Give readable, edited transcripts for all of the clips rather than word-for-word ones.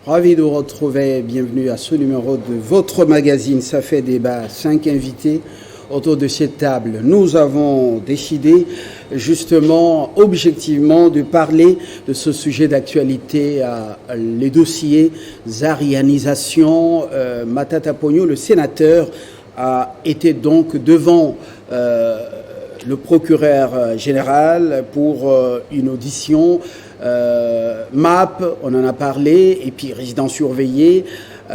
Ravi de vous retrouver, bienvenue à ce numéro de votre magazine Ça fait débat, 5 invités autour de cette table. Nous avons décidé justement, objectivement, de parler de ce sujet d'actualité, les dossiers zarianisation. Matata Ponyo, le sénateur, a été donc devant le procureur général pour une audition. MAP, on en a parlé, et puis résident surveillé.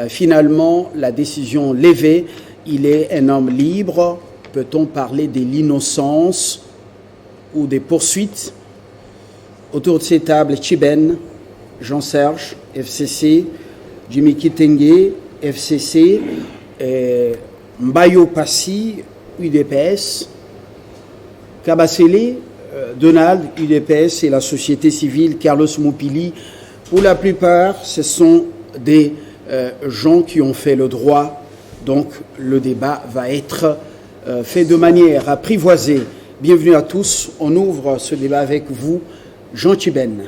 Finalement, la décision levée, il est un homme libre. Peut-on parler de l'innocence ou des poursuites? Autour de ces tables, Chiben, Jean-Serge, FCC, Jimmy Kitenge, FCC, Mbayo Passi, UDPS, Kabasele, Donald, UDPS, et la société civile, Carlos Moupili. Pour la plupart, ce sont des gens qui ont fait le droit. Donc, le débat va être fait de manière apprivoisée. Bienvenue à tous. On ouvre ce débat avec vous, Jean Chiben.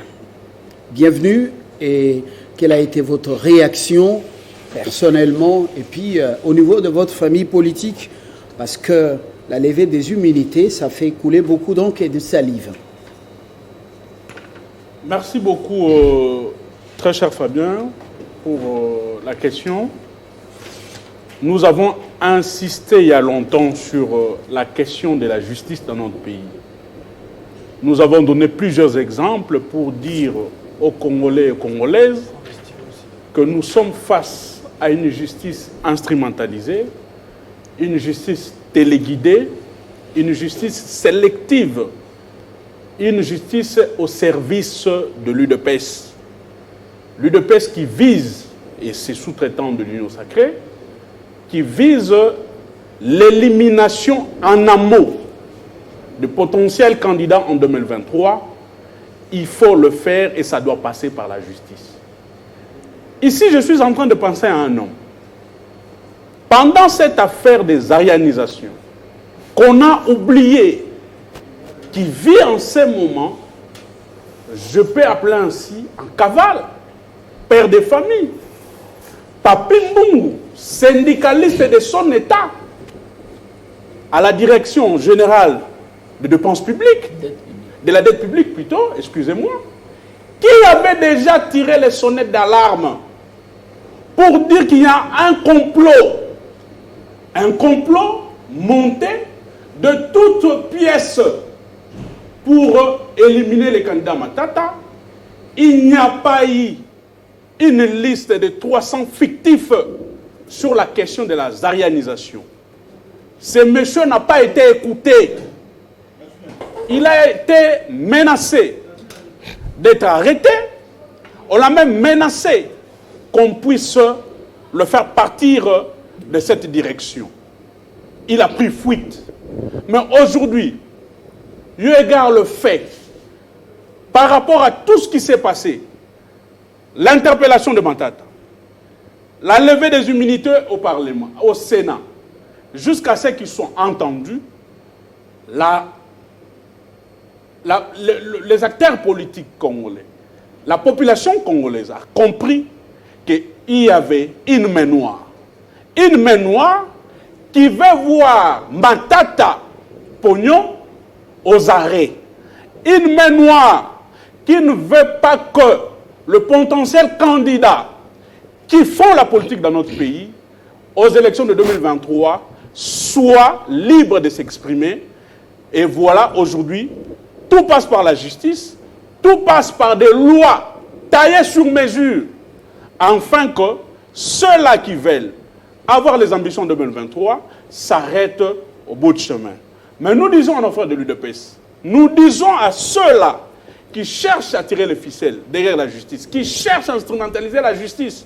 Bienvenue. Et quelle a été votre réaction personnellement et puis au niveau de votre famille politique? Parce que la levée des immunités, ça fait couler beaucoup d'encre et de salive. Merci beaucoup, très cher Fabien, pour la question. Nous avons insisté il y a longtemps sur la question de la justice dans notre pays. Nous avons donné plusieurs exemples pour dire aux Congolais et aux Congolaises que nous sommes face à une justice instrumentalisée, une justice téléguidée, une justice sélective, une justice au service de l'UDPS. L'UDPS qui vise, et c'est sous-traitant de l'Union sacrée, qui vise l'élimination en amont de potentiels candidats en 2023. Il faut le faire et ça doit passer par la justice. Ici, je suis en train de penser à un homme. Pendant cette affaire des arianisations, qu'on a oublié, qui vit en ces moments, je peux appeler ainsi, en cavale, père de famille, Papi Mbungu, syndicaliste de son État, à la direction générale de dépenses publiques, de la dette publique plutôt, excusez-moi, qui avait déjà tiré les sonnettes d'alarme pour dire qu'il y a un complot monté de toutes pièces pour éliminer les candidats Matata. Il n'y a pas eu une liste de 300 fictifs sur la question de la zarianisation. Ce monsieur n'a pas été écouté. Il a été menacé d'être arrêté. On l'a même menacé qu'on puisse le faire partir de cette direction. Il a pris fuite. Mais aujourd'hui, eu égard le fait, par rapport à tout ce qui s'est passé, l'interpellation de Matata, la levée des immunités au Parlement, au Sénat, jusqu'à ce qu'ils soient entendus, les acteurs politiques congolais, la population congolaise a compris qu'il y avait une main noire. Une main noire qui veut voir Matata Ponyo aux arrêts. Une main noire qui ne veut pas que le potentiel candidat qui font la politique dans notre pays aux élections de 2023 soit libre de s'exprimer. Et voilà, aujourd'hui, tout passe par la justice. Tout passe par des lois taillées sur mesure, afin que ceux-là qui veulent avoir les ambitions de 2023 s'arrêtent au bout de chemin. Mais nous disons à nos frères de l'UDPS, nous disons à ceux-là qui cherchent à tirer les ficelles derrière la justice, qui cherchent à instrumentaliser la justice,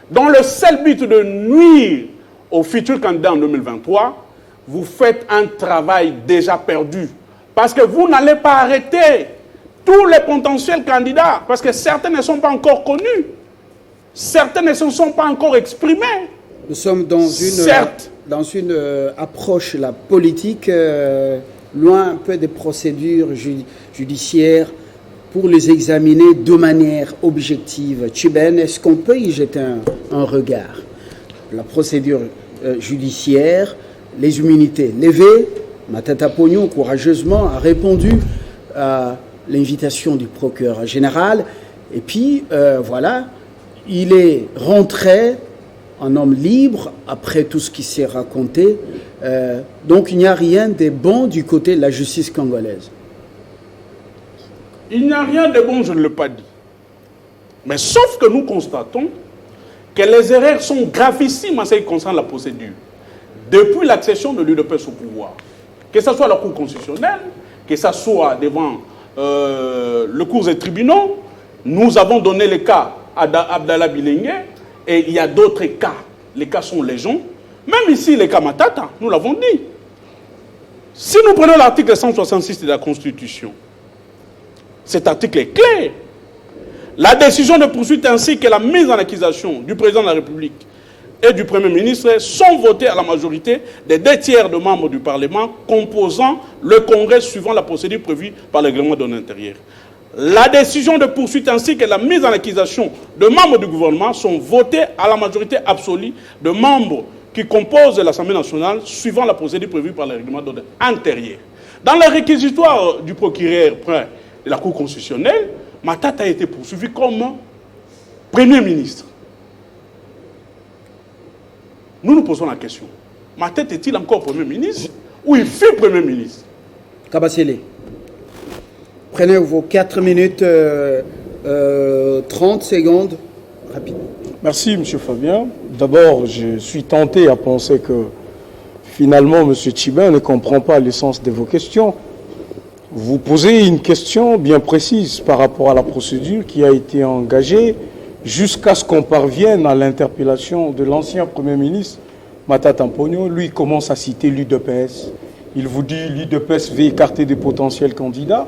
dans le seul but de nuire au futur candidat en 2023, vous faites un travail déjà perdu. Parce que vous n'allez pas arrêter tous les potentiels candidats, parce que certains ne sont pas encore connus, certains ne se sont pas encore exprimés. Nous sommes dans une approche la politique, loin un peu des procédures judiciaires, pour les examiner de manière objective. Tchiben, est-ce qu'on peut y jeter un regard? La procédure judiciaire, les immunités levées, Matata Pognon courageusement a répondu à l'invitation du procureur général, et puis voilà, il est rentré un homme libre après tout ce qui s'est raconté. Donc il n'y a rien de bon du côté de la justice congolaise. Il n'y a rien de bon, je ne l'ai pas dit. Mais sauf que nous constatons que les erreurs sont gravissimes en ce qui concerne la procédure. Depuis l'accession de l'UDPS au pouvoir, que ce soit la Cour constitutionnelle, que ce soit devant le cours des tribunaux, nous avons donné le cas à Abdallah Bilengue, et il y a d'autres cas. Les cas sont légion. Même ici, les cas Matata, nous l'avons dit. Si nous prenons l'article 166 de la Constitution, cet article est clair. La décision de poursuite ainsi que la mise en accusation du président de la République et du Premier ministre sont votées à la majorité des 2/3 de membres du Parlement composant le Congrès suivant la procédure prévue par le règlement de l'intérieur. La décision de poursuite ainsi que la mise en accusation de membres du gouvernement sont votées à la majorité absolue de membres qui composent l'Assemblée nationale suivant la procédure prévue par le règlement de l'intérieur. Dans le réquisitoire du procureur de la Cour constitutionnelle, Matata a été poursuivi comme Premier ministre. Nous nous posons la question. Matata est-il encore Premier ministre ou il fut Premier ministre? Kabasele, prenez vos 4 minutes 30 secondes, rapide. Merci, M. Fabien. D'abord, je suis tenté à penser que finalement, M. Tchiben ne comprend pas l'essence de vos questions. Vous posez une question bien précise par rapport à la procédure qui a été engagée jusqu'à ce qu'on parvienne à l'interpellation de l'ancien Premier ministre, Matata Pognon. Lui commence à citer l'UDPS. Il vous dit l'UDPS veut écarter des potentiels candidats.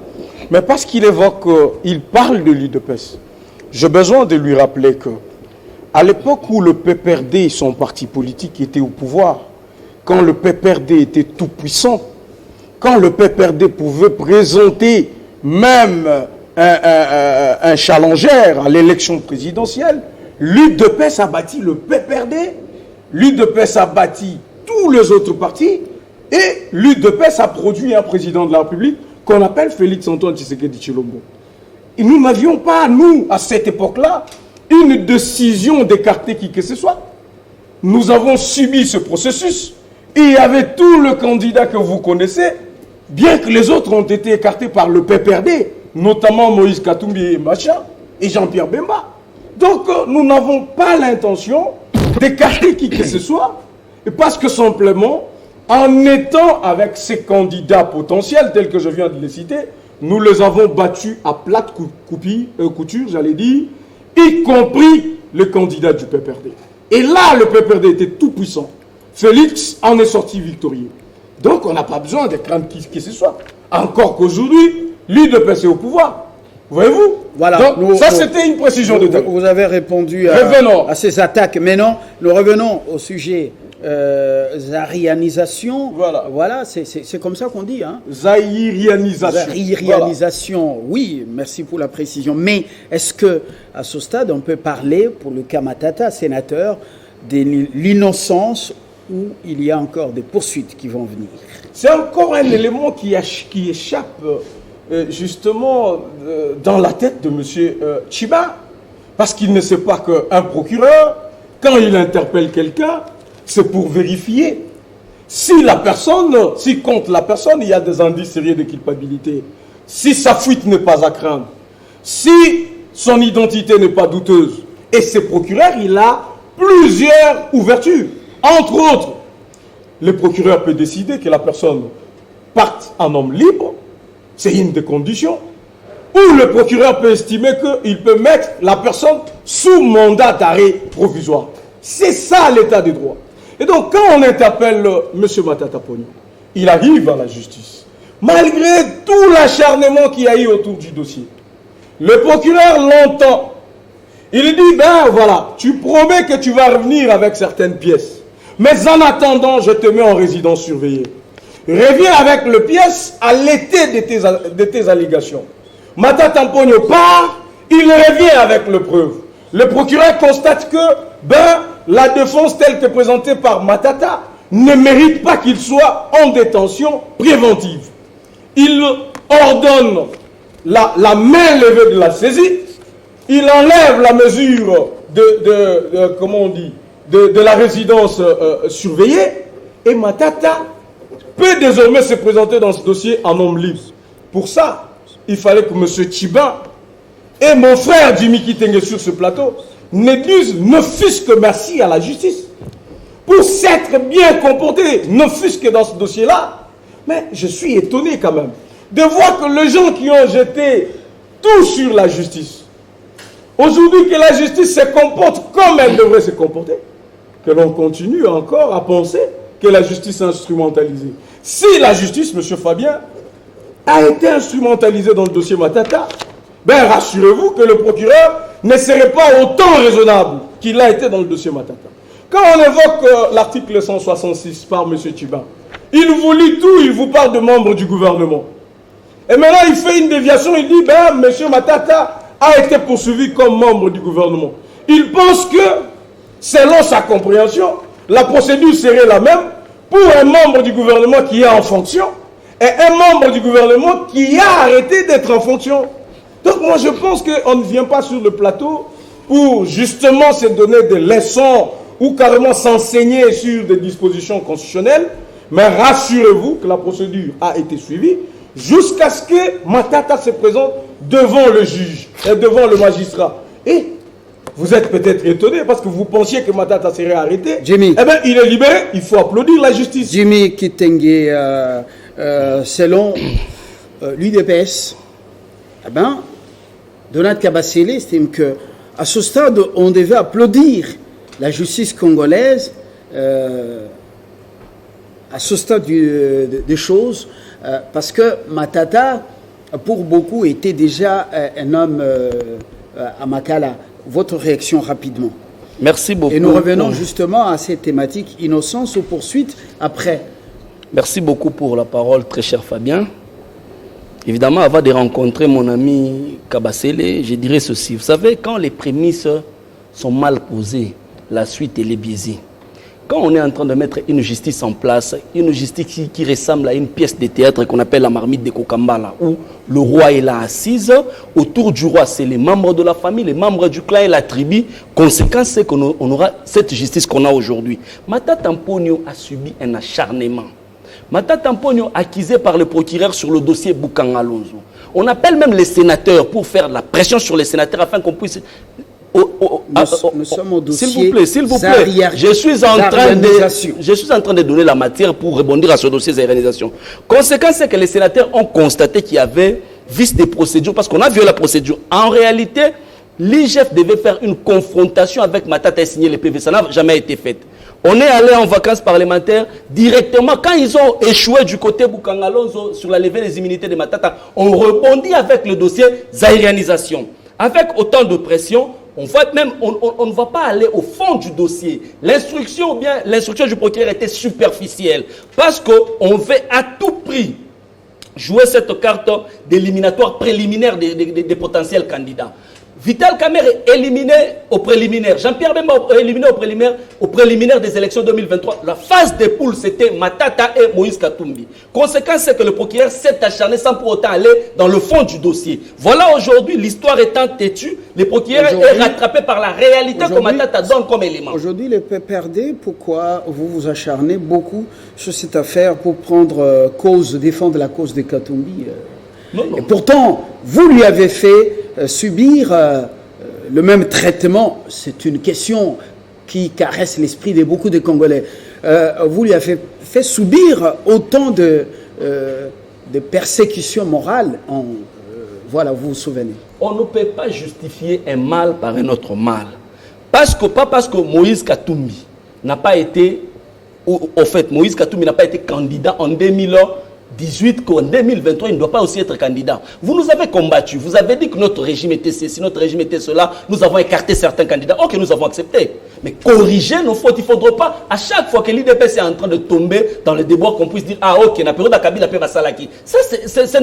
Mais parce qu'il évoque, il parle de l'UDPS, j'ai besoin de lui rappeler que à l'époque où le PPRD, son parti politique, était au pouvoir, quand le PPRD était tout puissant, quand le PPRD pouvait présenter même un challenger à l'élection présidentielle, l'UDPS a bâti le PPRD, l'UDPS a bâti tous les autres partis, et l'UDPS a produit un président de la République qu'on appelle Félix-Antoine Tshisekedi Tshilombo. Et nous n'avions pas, nous, à cette époque-là, une décision d'écarter qui que ce soit. Nous avons subi ce processus, et il y avait tout le candidat que vous connaissez, bien que les autres ont été écartés par le PPRD, notamment Moïse Katumbi et Macha, et Jean-Pierre Bemba. Donc, nous n'avons pas l'intention d'écarter qui que ce soit, parce que simplement, en étant avec ces candidats potentiels, tels que je viens de les citer, nous les avons battus à plate couture, j'allais dire, y compris le candidat du PPRD. Et là, le PPRD était tout puissant. Félix en est sorti victorieux. Donc, on n'a pas besoin de craindre qui que ce soit. Encore qu'aujourd'hui, l'UDPS est au pouvoir. Voyez-vous? Voilà. Donc, c'était une précision de terme. Vous avez répondu à ces attaques. Mais non, nous revenons au sujet zahirianisation. Voilà, c'est comme ça qu'on dit. Hein. Zahirianisation. Zahirianisation, voilà. Oui, merci pour la précision. Mais est-ce que à ce stade, on peut parler, pour le cas Matata, sénateur, de l'innocence où il y a encore des poursuites qui vont venir? C'est encore un élément qui échappe justement dans la tête de M. Tchiba, parce qu'il ne sait pas qu'un procureur, quand il interpelle quelqu'un, c'est pour vérifier si contre la personne, il y a des indices sérieux de culpabilité, si sa fuite n'est pas à craindre, Si son identité n'est pas douteuse, et c'est procureur, il a plusieurs ouvertures. Entre autres, le procureur peut décider que la personne parte en homme libre, c'est une des conditions. Ou le procureur peut estimer qu'il peut mettre la personne sous mandat d'arrêt provisoire. C'est ça l'état des droits. Et donc, quand on interpelle M. Matata Ponyo, il arrive à la justice. Malgré tout l'acharnement qu'il y a eu autour du dossier, le procureur l'entend. Il dit, ben voilà, tu promets que tu vas revenir avec certaines pièces. Mais en attendant, je te mets en résidence surveillée. Reviens avec les pièces à l'été de tes allégations. Matata Ponyo part, il revient avec les preuves. Le procureur constate que, la défense telle que présentée par Matata ne mérite pas qu'il soit en détention préventive. Il ordonne la main levée de la saisie, il enlève la mesure de la résidence surveillée, et Matata peut désormais se présenter dans ce dossier en homme libre. Pour ça, il fallait que M. Tchiban et mon frère Jimmy Kitenge sur ce plateau ne disent ne fût-ce que merci à la justice pour s'être bien comporté, ne fût-ce que dans ce dossier-là. Mais je suis étonné quand même de voir que les gens qui ont jeté tout sur la justice, aujourd'hui que la justice se comporte comme elle devrait se comporter, que l'on continue encore à penser que la justice est instrumentalisée. Si la justice, M. Fabien, a été instrumentalisée dans le dossier Matata, rassurez-vous que le procureur ne serait pas autant raisonnable qu'il a été dans le dossier Matata. Quand on évoque l'article 166 par M. Tchiban, il vous lit tout, il vous parle de membres du gouvernement. Et maintenant, il fait une déviation, il dit, M. Matata a été poursuivi comme membre du gouvernement. Il pense que, selon sa compréhension, la procédure serait la même pour un membre du gouvernement qui est en fonction et un membre du gouvernement qui a arrêté d'être en fonction. Donc moi je pense qu'on ne vient pas sur le plateau pour justement se donner des leçons ou carrément s'enseigner sur des dispositions constitutionnelles, mais rassurez-vous que la procédure a été suivie jusqu'à ce que Matata se présente devant le juge et devant le magistrat. Et vous êtes peut-être étonné parce que vous pensiez que Matata serait arrêté. Jimmy. Eh bien, il est libéré. Il faut applaudir la justice. Jimmy Kitenge, selon l'UDPS, Donald Kabasele estime qu'à ce stade, on devait applaudir la justice congolaise à ce stade des choses, parce que Matata, pour beaucoup, était déjà un homme à Makala. Votre réaction rapidement. Merci beaucoup. Et nous revenons justement à cette thématique innocence ou poursuite après. Merci beaucoup pour la parole, très cher Fabien. Évidemment, avant de rencontrer mon ami Kabasele, je dirais ceci. Vous savez, quand les prémices sont mal posées, la suite elle est biaisée. Quand on est en train de mettre une justice en place, une justice qui ressemble à une pièce de théâtre qu'on appelle la marmite de Kokambala, où le roi est là assise, autour du roi, c'est les membres de la famille, les membres du clan et la tribu. Conséquence, c'est qu'on aura cette justice qu'on a aujourd'hui. Matata Ponyo a subi un acharnement. Matata Ponyo accusé par le procureur sur le dossier Boukan Alonso. On appelle même les sénateurs pour faire de la pression sur les sénateurs afin qu'on puisse... Nous sommes au dossier. S'il vous plaît, je suis en train de donner la matière pour rebondir à ce dossier d'organisation. Conséquence, c'est que les sénateurs ont constaté qu'il y avait vice des procédures parce qu'on a violé la procédure. En réalité, l'IGF devait faire une confrontation avec Matata et signer les PV. Ça n'a jamais été fait. On est allé en vacances parlementaires directement. Quand ils ont échoué du côté Boukangalonzo sur la levée des immunités de Matata, on rebondit avec le dossier zaïrianisation. Avec autant de pression, on ne va pas aller au fond du dossier. L'instruction du procureur était superficielle parce qu'on veut à tout prix jouer cette carte d'éliminatoire préliminaire des potentiels candidats. Vital Kamerhe est éliminé au préliminaire. Jean-Pierre Bemba est éliminé au préliminaire des élections 2023. La phase des poules, c'était Matata et Moïse Katumbi. Conséquence, c'est que le procureur s'est acharné sans pour autant aller dans le fond du dossier. Voilà aujourd'hui, l'histoire étant têtue, le procureur est rattrapé par la réalité que Matata donne comme élément. Aujourd'hui, le PPRD, pourquoi vous vous acharnez beaucoup sur cette affaire pour prendre défendre la cause de Katumbi? Non. Et pourtant, vous lui avez fait subir le même traitement? C'est une question qui caresse l'esprit de beaucoup de Congolais. Vous lui avez fait subir autant de persécutions morales. Voilà, vous vous souvenez. On ne peut pas justifier un mal par un autre mal. Pas parce que Moïse Katumbi n'a pas été, au fait, Moïse Katumbi n'a pas été candidat en 2018, qu'en 2023, il ne doit pas aussi être candidat. Vous nous avez combattu, vous avez dit que notre régime était ceci, notre régime était cela, nous avons écarté certains candidats, ok, nous avons accepté. Mais corriger nos fautes, il ne faudra pas, à chaque fois que l'IDPS est en train de tomber dans le déboire, qu'on puisse dire, ah ok, la période d'Akabila peut Salaki. Ça, ce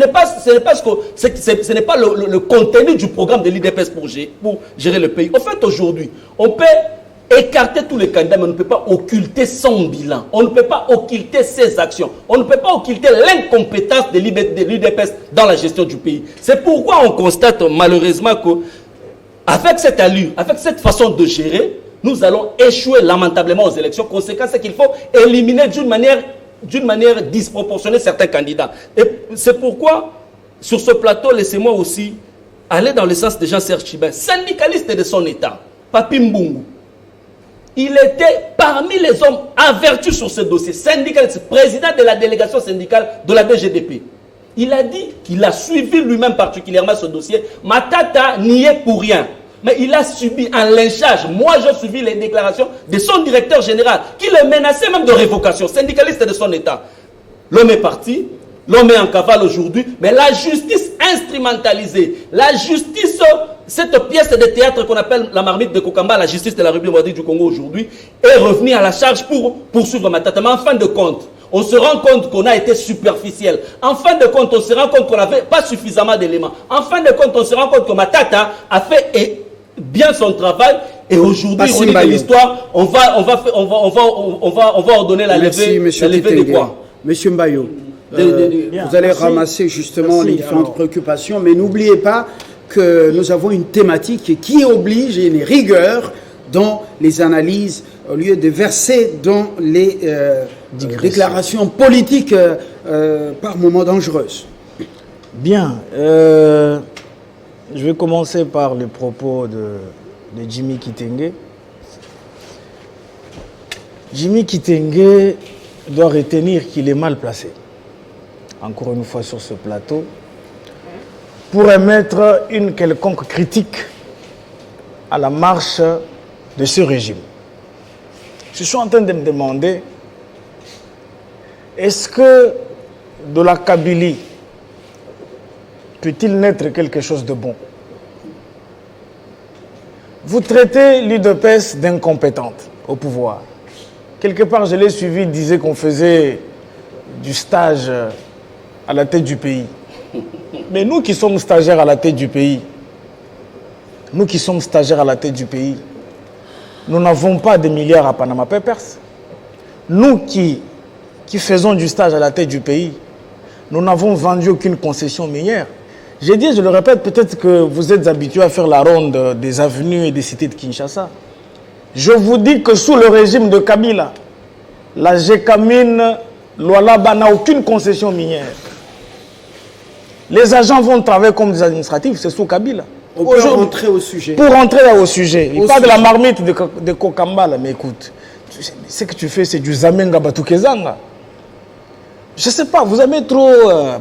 n'est pas le contenu du programme de l'IDPS pour gérer le pays. En fait, aujourd'hui, on peut écarter tous les candidats, mais on ne peut pas occulter son bilan. On ne peut pas occulter ses actions. On ne peut pas occulter l'incompétence de l'UDPS dans la gestion du pays. C'est pourquoi on constate malheureusement qu'avec cette allure, avec cette façon de gérer, nous allons échouer lamentablement aux élections. Conséquence, c'est qu'il faut éliminer d'une manière disproportionnée certains candidats. Et c'est pourquoi, sur ce plateau, laissez-moi aussi aller dans le sens de Jean-Serge Tchibin, syndicaliste de son État, Papi Mbungu. Il était parmi les hommes avertis sur ce dossier, syndicaliste, président de la délégation syndicale de la DGDP. Il a dit qu'il a suivi lui-même particulièrement ce dossier. Matata n'y est pour rien. Mais il a subi un lynchage. Moi, j'ai suivi les déclarations de son directeur général, qui le menaçait même de révocation, syndicaliste de son État. L'homme est parti, l'homme est en cavale aujourd'hui, mais la justice instrumentalisée, la justice, cette pièce de théâtre qu'on appelle la marmite de Kokamba, la justice de la République du Congo aujourd'hui, est revenue à la charge pour poursuivre Matata. Mais en fin de compte, on se rend compte qu'on a été superficiel. En fin de compte, on se rend compte qu'on n'avait pas suffisamment d'éléments. En fin de compte, on se rend compte que Matata a fait bien son travail. Et aujourd'hui, au niveau de l'histoire, on va ordonner la levée de quoi? Monsieur Mbayo, vous allez ramasser justement les différentes préoccupations, mais n'oubliez pas que nous avons une thématique qui oblige une rigueur dans les analyses au lieu de verser dans les déclarations politiques par moments dangereuses. Bien, je vais commencer par les propos de Jimmy Kitenge. Jimmy Kitenge doit retenir qu'il est mal placé, encore une fois sur ce plateau, pour émettre une quelconque critique à la marche de ce régime. Je suis en train de me demander, est-ce que de la Kabylie peut-il naître quelque chose de bon? Vous traitez l'UDPS d'incompétente au pouvoir. Quelque part, je l'ai suivi, il disait qu'on faisait du stage à la tête du pays. Mais nous qui sommes stagiaires à la tête du pays, nous n'avons pas de milliards à Panama Papers. Nous qui faisons du stage à la tête du pays, nous n'avons vendu aucune concession minière. J'ai dit, je le répète, peut-être que vous êtes habitués à faire la ronde des avenues et des cités de Kinshasa. Je vous dis que sous le régime de Kabila, la Gécamine Lualaba n'a aucune concession minière. Les agents vont travailler comme des administratifs, c'est sous Kabila. On peut rentrer au sujet. Pour rentrer au sujet. Il parle de la marmite de Kokamba, là, mais écoute, ce que tu fais, c'est du Zamenga Batukezanga. Je ne sais pas, vous avez trop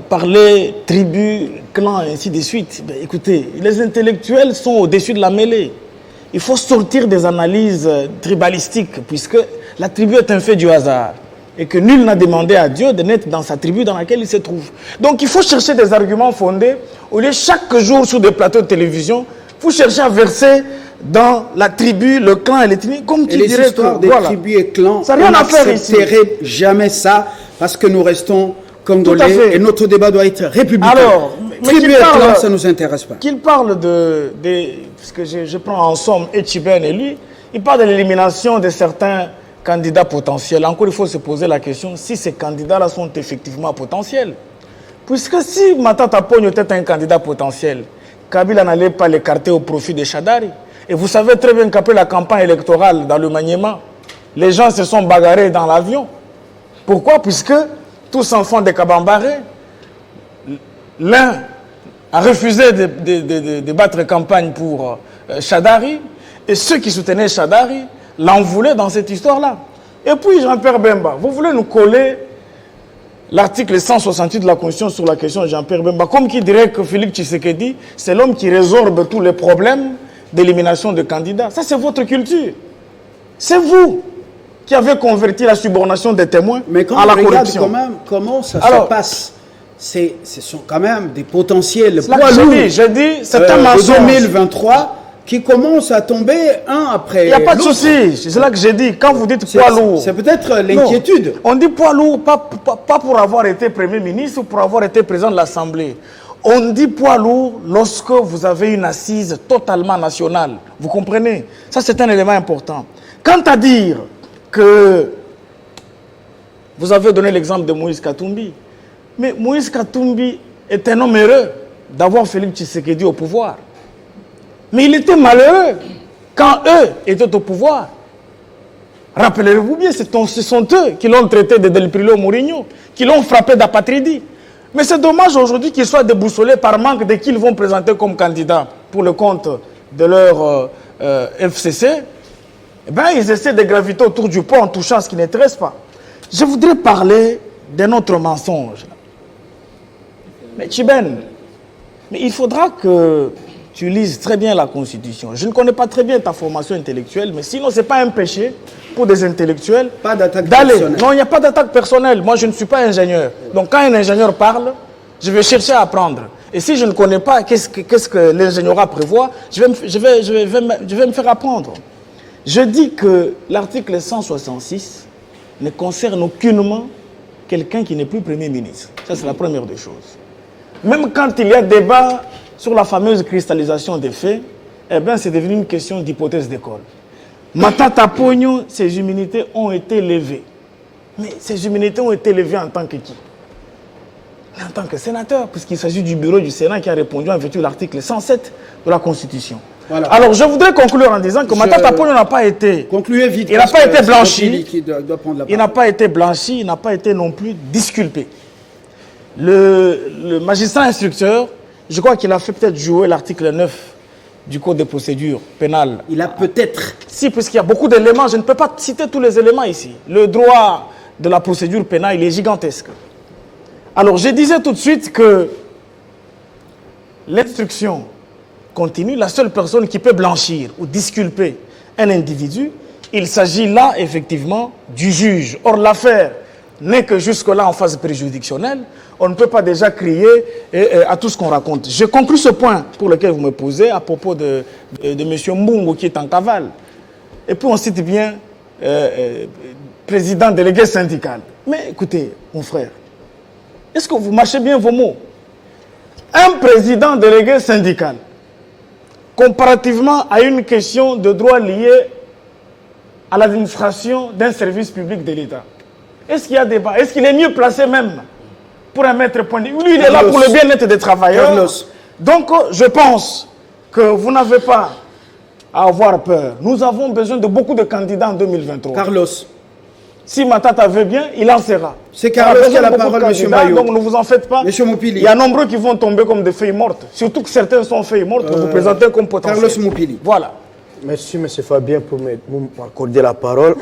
parlé tribus, clans, et ainsi de suite. Ben, écoutez, les intellectuels sont au-dessus de la mêlée. Il faut sortir des analyses tribalistiques, puisque la tribu est un fait du hasard. Et que nul n'a demandé à Dieu de naître dans sa tribu dans laquelle il se trouve. Donc il faut chercher des arguments fondés. Au lieu chaque jour sur des plateaux de télévision, vous cherchez à verser dans la tribu, le clan et l'ethnie, comme tu dirais. Les histoires des tribus et clans, ça n'a rien à faire ici. On n'accepterait jamais ça, parce que nous restons congolais et notre débat doit être républicain. Alors, tribu et clans, ça ne nous intéresse pas. Qu'il parle parce que je prends en somme Etchiben et lui, il parle de l'élimination de certains candidats potentiels. Encore, il faut se poser la question si ces candidats-là sont effectivement potentiels. Puisque si Matata Pogno était un candidat potentiel, Kabila n'allait pas l'écarter au profit de Chadari. Et vous savez très bien qu'après la campagne électorale dans le Maniema, les gens se sont bagarrés dans l'avion. Pourquoi? Puisque tous enfants de Kabambaré, l'un a refusé de battre campagne pour Chadari, et ceux qui soutenaient Chadari l'en voulaient dans cette histoire-là. Et puis Jean-Pierre Bemba, vous voulez nous coller l'article 168 de la Constitution sur la question de Jean-Pierre Bemba, comme qui dirait que Félix Tshisekedi, c'est l'homme qui résorbe tous les problèmes d'élimination de candidats. Ça, c'est votre culture. C'est vous qui avez converti la subornation des témoins à la corruption. Quand même, comment ça se passe? Ce sont quand même des potentiels poids lourds. J'ai dit, c'est un mensonge. 2023 qui commencent à tomber un après l'autre. Il n'y a pas de souci. C'est là que j'ai dit, quand vous dites poids lourd. C'est peut-être l'inquiétude. On dit poids lourd, pas pour avoir été Premier ministre ou pour avoir été président de l'Assemblée. On dit poids lourd lorsque vous avez une assise totalement nationale. Vous comprenez? Ça, c'est un élément important. Quant à dire que vous avez donné l'exemple de Moïse Katumbi, mais Moïse Katumbi est un homme heureux d'avoir Félix Tshisekedi au pouvoir. Mais il était malheureux quand eux étaient au pouvoir. Rappelez-vous bien, ce sont eux qui l'ont traité de Del Prilo Mourinho, qui l'ont frappé d'apatridie. Mais c'est dommage aujourd'hui qu'ils soient déboussolés par manque de qui ils vont présenter comme candidat pour le compte de leur FCC. Eh bien, ils essaient de graviter autour du pot en touchant ce qui n'intéresse pas. Je voudrais parler d'un autre mensonge. Mais Tchiben, mais il faudra que tu lises très bien la Constitution. Je ne connais pas très bien ta formation intellectuelle, mais sinon, ce n'est pas un péché pour des intellectuels. Pas d'attaque personnelle. Non, il n'y a pas d'attaque personnelle. Moi, je ne suis pas ingénieur. Donc, quand un ingénieur parle, je vais chercher à apprendre. Et si je ne connais pas qu'est-ce que l'ingénierat prévoit, je vais me faire apprendre. Je dis que l'article 166 ne concerne aucunement quelqu'un qui n'est plus Premier ministre. Ça, c'est la première des choses. Même quand il y a débat sur la fameuse cristallisation des faits, eh bien, c'est devenu une question d'hypothèse d'école. Matata Pogno, ses immunités ont été levées. Mais ces immunités ont été levées en tant que qui? En tant que sénateur, puisqu'il s'agit du bureau du Sénat qui a répondu en vertu de l'article 107 de la Constitution. Voilà. Alors, je voudrais conclure en disant que Matata Pogno n'a pas été... Concluez vite. Il n'a pas été blanchi. Il n'a pas été blanchi, il n'a pas été non plus disculpé. Le magistrat instructeur, je crois qu'il a fait peut-être jouer l'article 9 du Code de procédure pénale. Il a peut-être... Si, puisqu'il y a beaucoup d'éléments, je ne peux pas citer tous les éléments ici. Le droit de la procédure pénale, il est gigantesque. Alors, je disais tout de suite que l'instruction continue. La seule personne qui peut blanchir ou disculper un individu, il s'agit là, effectivement, du juge. Or, l'affaire n'est que jusque-là en phase préjuridictionnelle. On ne peut pas déjà crier à tout ce qu'on raconte. Je conclue ce point pour lequel vous me posez à propos de M. Mbungo qui est en cavale. Et puis on cite bien président délégué syndical. Mais écoutez, mon frère, est-ce que vous marchez bien vos mots? Un président délégué syndical, comparativement à une question de droit liée à l'administration d'un service public de l'État, est-ce qu'il y a débat? Est-ce qu'il est mieux placé même pour un maître point de vue? Lui, il est là pour le bien-être des travailleurs. Donc, je pense que vous n'avez pas à avoir peur. Nous avons besoin de beaucoup de candidats en 2023. Carlos. Si Matata veut bien, il en sera. C'est Carlos qui a la parole, M. Mayo. Donc, ne vous en faites pas. M. Moupili. Il y a nombreux qui vont tomber comme des feuilles mortes. Surtout que certains sont feuilles mortes, vous présentez comme potentiels. Carlos Moupili. Voilà. Merci, M. Fabien, pour m'accorder la parole.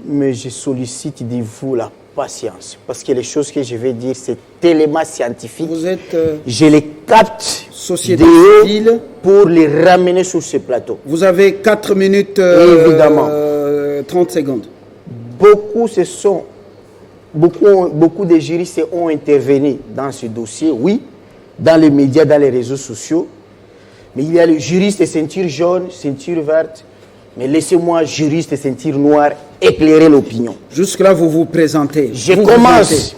Mais je sollicite de vous la patience. Parce que les choses que je vais dire, c'est tellement scientifique. Vous êtes... je les capte société civile pour les ramener sur ce plateau. Vous avez 4 minutes... évidemment. 30 secondes. Beaucoup de juristes ont intervenu dans ce dossier, oui, dans les médias, dans les réseaux sociaux. Mais il y a le juriste ceinture jaune, ceinture verte. Mais laissez-moi, juriste ceinture noire, éclairer l'opinion. Jusque-là, vous vous présentez. Je commence.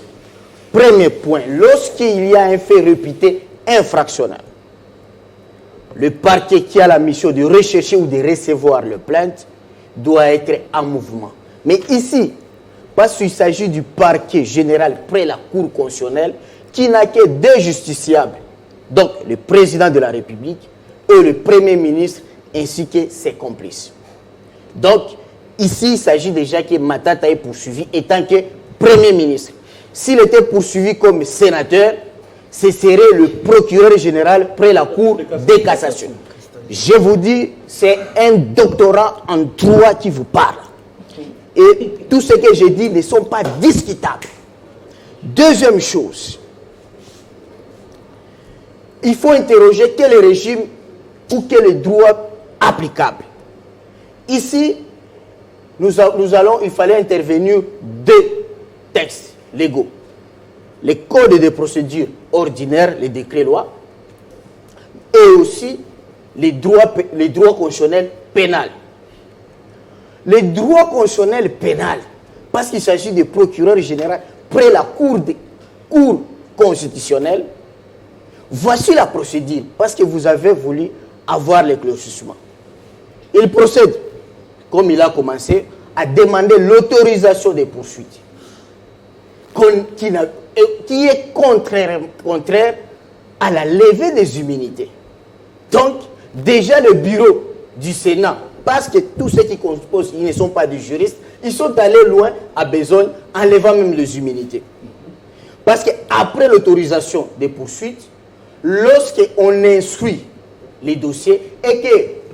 Premier point. Lorsqu'il y a un fait réputé infractionnel, le parquet qui a la mission de rechercher ou de recevoir le plainte doit être en mouvement. Mais ici, parce qu'il s'agit du parquet général près la Cour constitutionnelle qui n'a que 2 justiciables. Donc, le président de la République et le Premier ministre ainsi que ses complices. Donc, ici, il s'agit déjà que Matata est poursuivi étant que Premier ministre. S'il était poursuivi comme sénateur, ce serait le procureur général près la Cour de cassation. Je vous dis, c'est un doctorat en droit qui vous parle. Et tout ce que j'ai dit ne sont pas discutables. Deuxième chose, il faut interroger quel est le régime ou quel est le droit applicable. Ici, il fallait intervenir deux textes légaux. Les codes de procédure ordinaires, les décrets-lois, et aussi les droits constitutionnels pénals. Les droits constitutionnels pénals, parce qu'il s'agit de procureur général près la Cour constitutionnelle, voici la procédure, parce que vous avez voulu avoir l'éclaircissement. Il procède, comme il a commencé, à demander l'autorisation des poursuites, qui est contraire à la levée des immunités. Donc, déjà le bureau du Sénat, parce que tous ceux qui composent, ils ne sont pas des juristes, ils sont allés loin à besogne en levant même les immunités. Parce qu'après l'autorisation des poursuites, lorsqu'on instruit les dossiers et que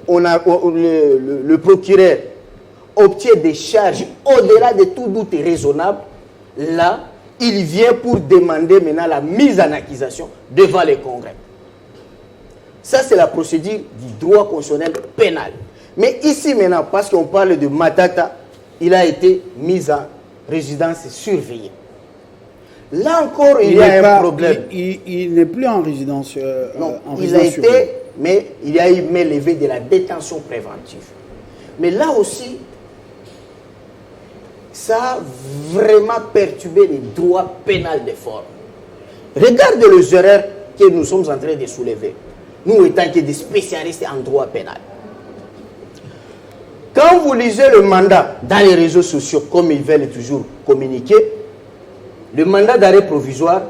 le procureur obtient des charges au-delà de tout doute raisonnable, là, il vient pour demander maintenant la mise en accusation devant les congrès. Ça, c'est la procédure du droit constitutionnel pénal. Mais ici maintenant, parce qu'on parle de Matata, il a été mis en résidence surveillée. Là encore, il y a un problème. Il n'est plus en résidence surveillée. Non, il a été, mais il y a eu levé de la détention préventive. Mais là aussi, ça a vraiment perturbé les droits pénals des formes. Regardez les erreurs que nous sommes en train de soulever, nous étant que des spécialistes en droit pénal. Quand vous lisez le mandat dans les réseaux sociaux, comme ils veulent toujours communiquer, le mandat d'arrêt provisoire,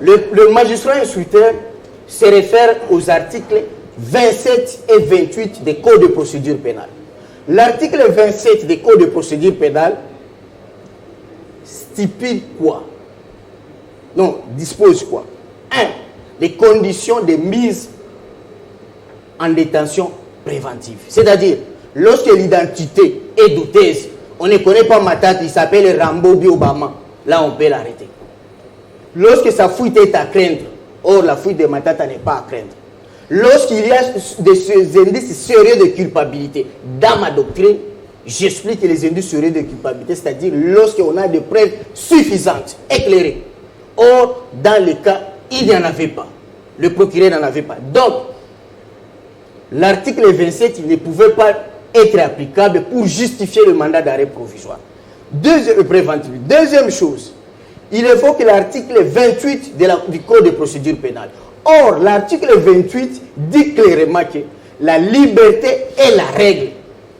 le magistrat instructeur se réfère aux articles 27 et 28 des codes de procédure pénale. L'article 27 des codes de procédure pénale stipule quoi? Non, dispose quoi? 1. Les conditions de mise en détention préventive. C'est-à-dire, lorsque l'identité est douteuse, on ne connaît pas Matata, il s'appelle Rambo Obama, là on peut l'arrêter. Lorsque sa fuite est à craindre, or la fuite de Matata n'est pas à craindre. Lorsqu'il y a des indices sérieux de culpabilité, dans ma doctrine, j'explique les indices sérieux de culpabilité, c'est-à-dire lorsqu'on a des preuves suffisantes, éclairées. Or, dans les cas, il n'y en avait pas. Le procureur n'en avait pas. Donc, l'article 27, il ne pouvait pas être applicable pour justifier le mandat d'arrêt provisoire. Deuxième chose, il évoque l'article 28 du Code de procédure pénale. Or, l'article 28 dit clairement que la liberté est la règle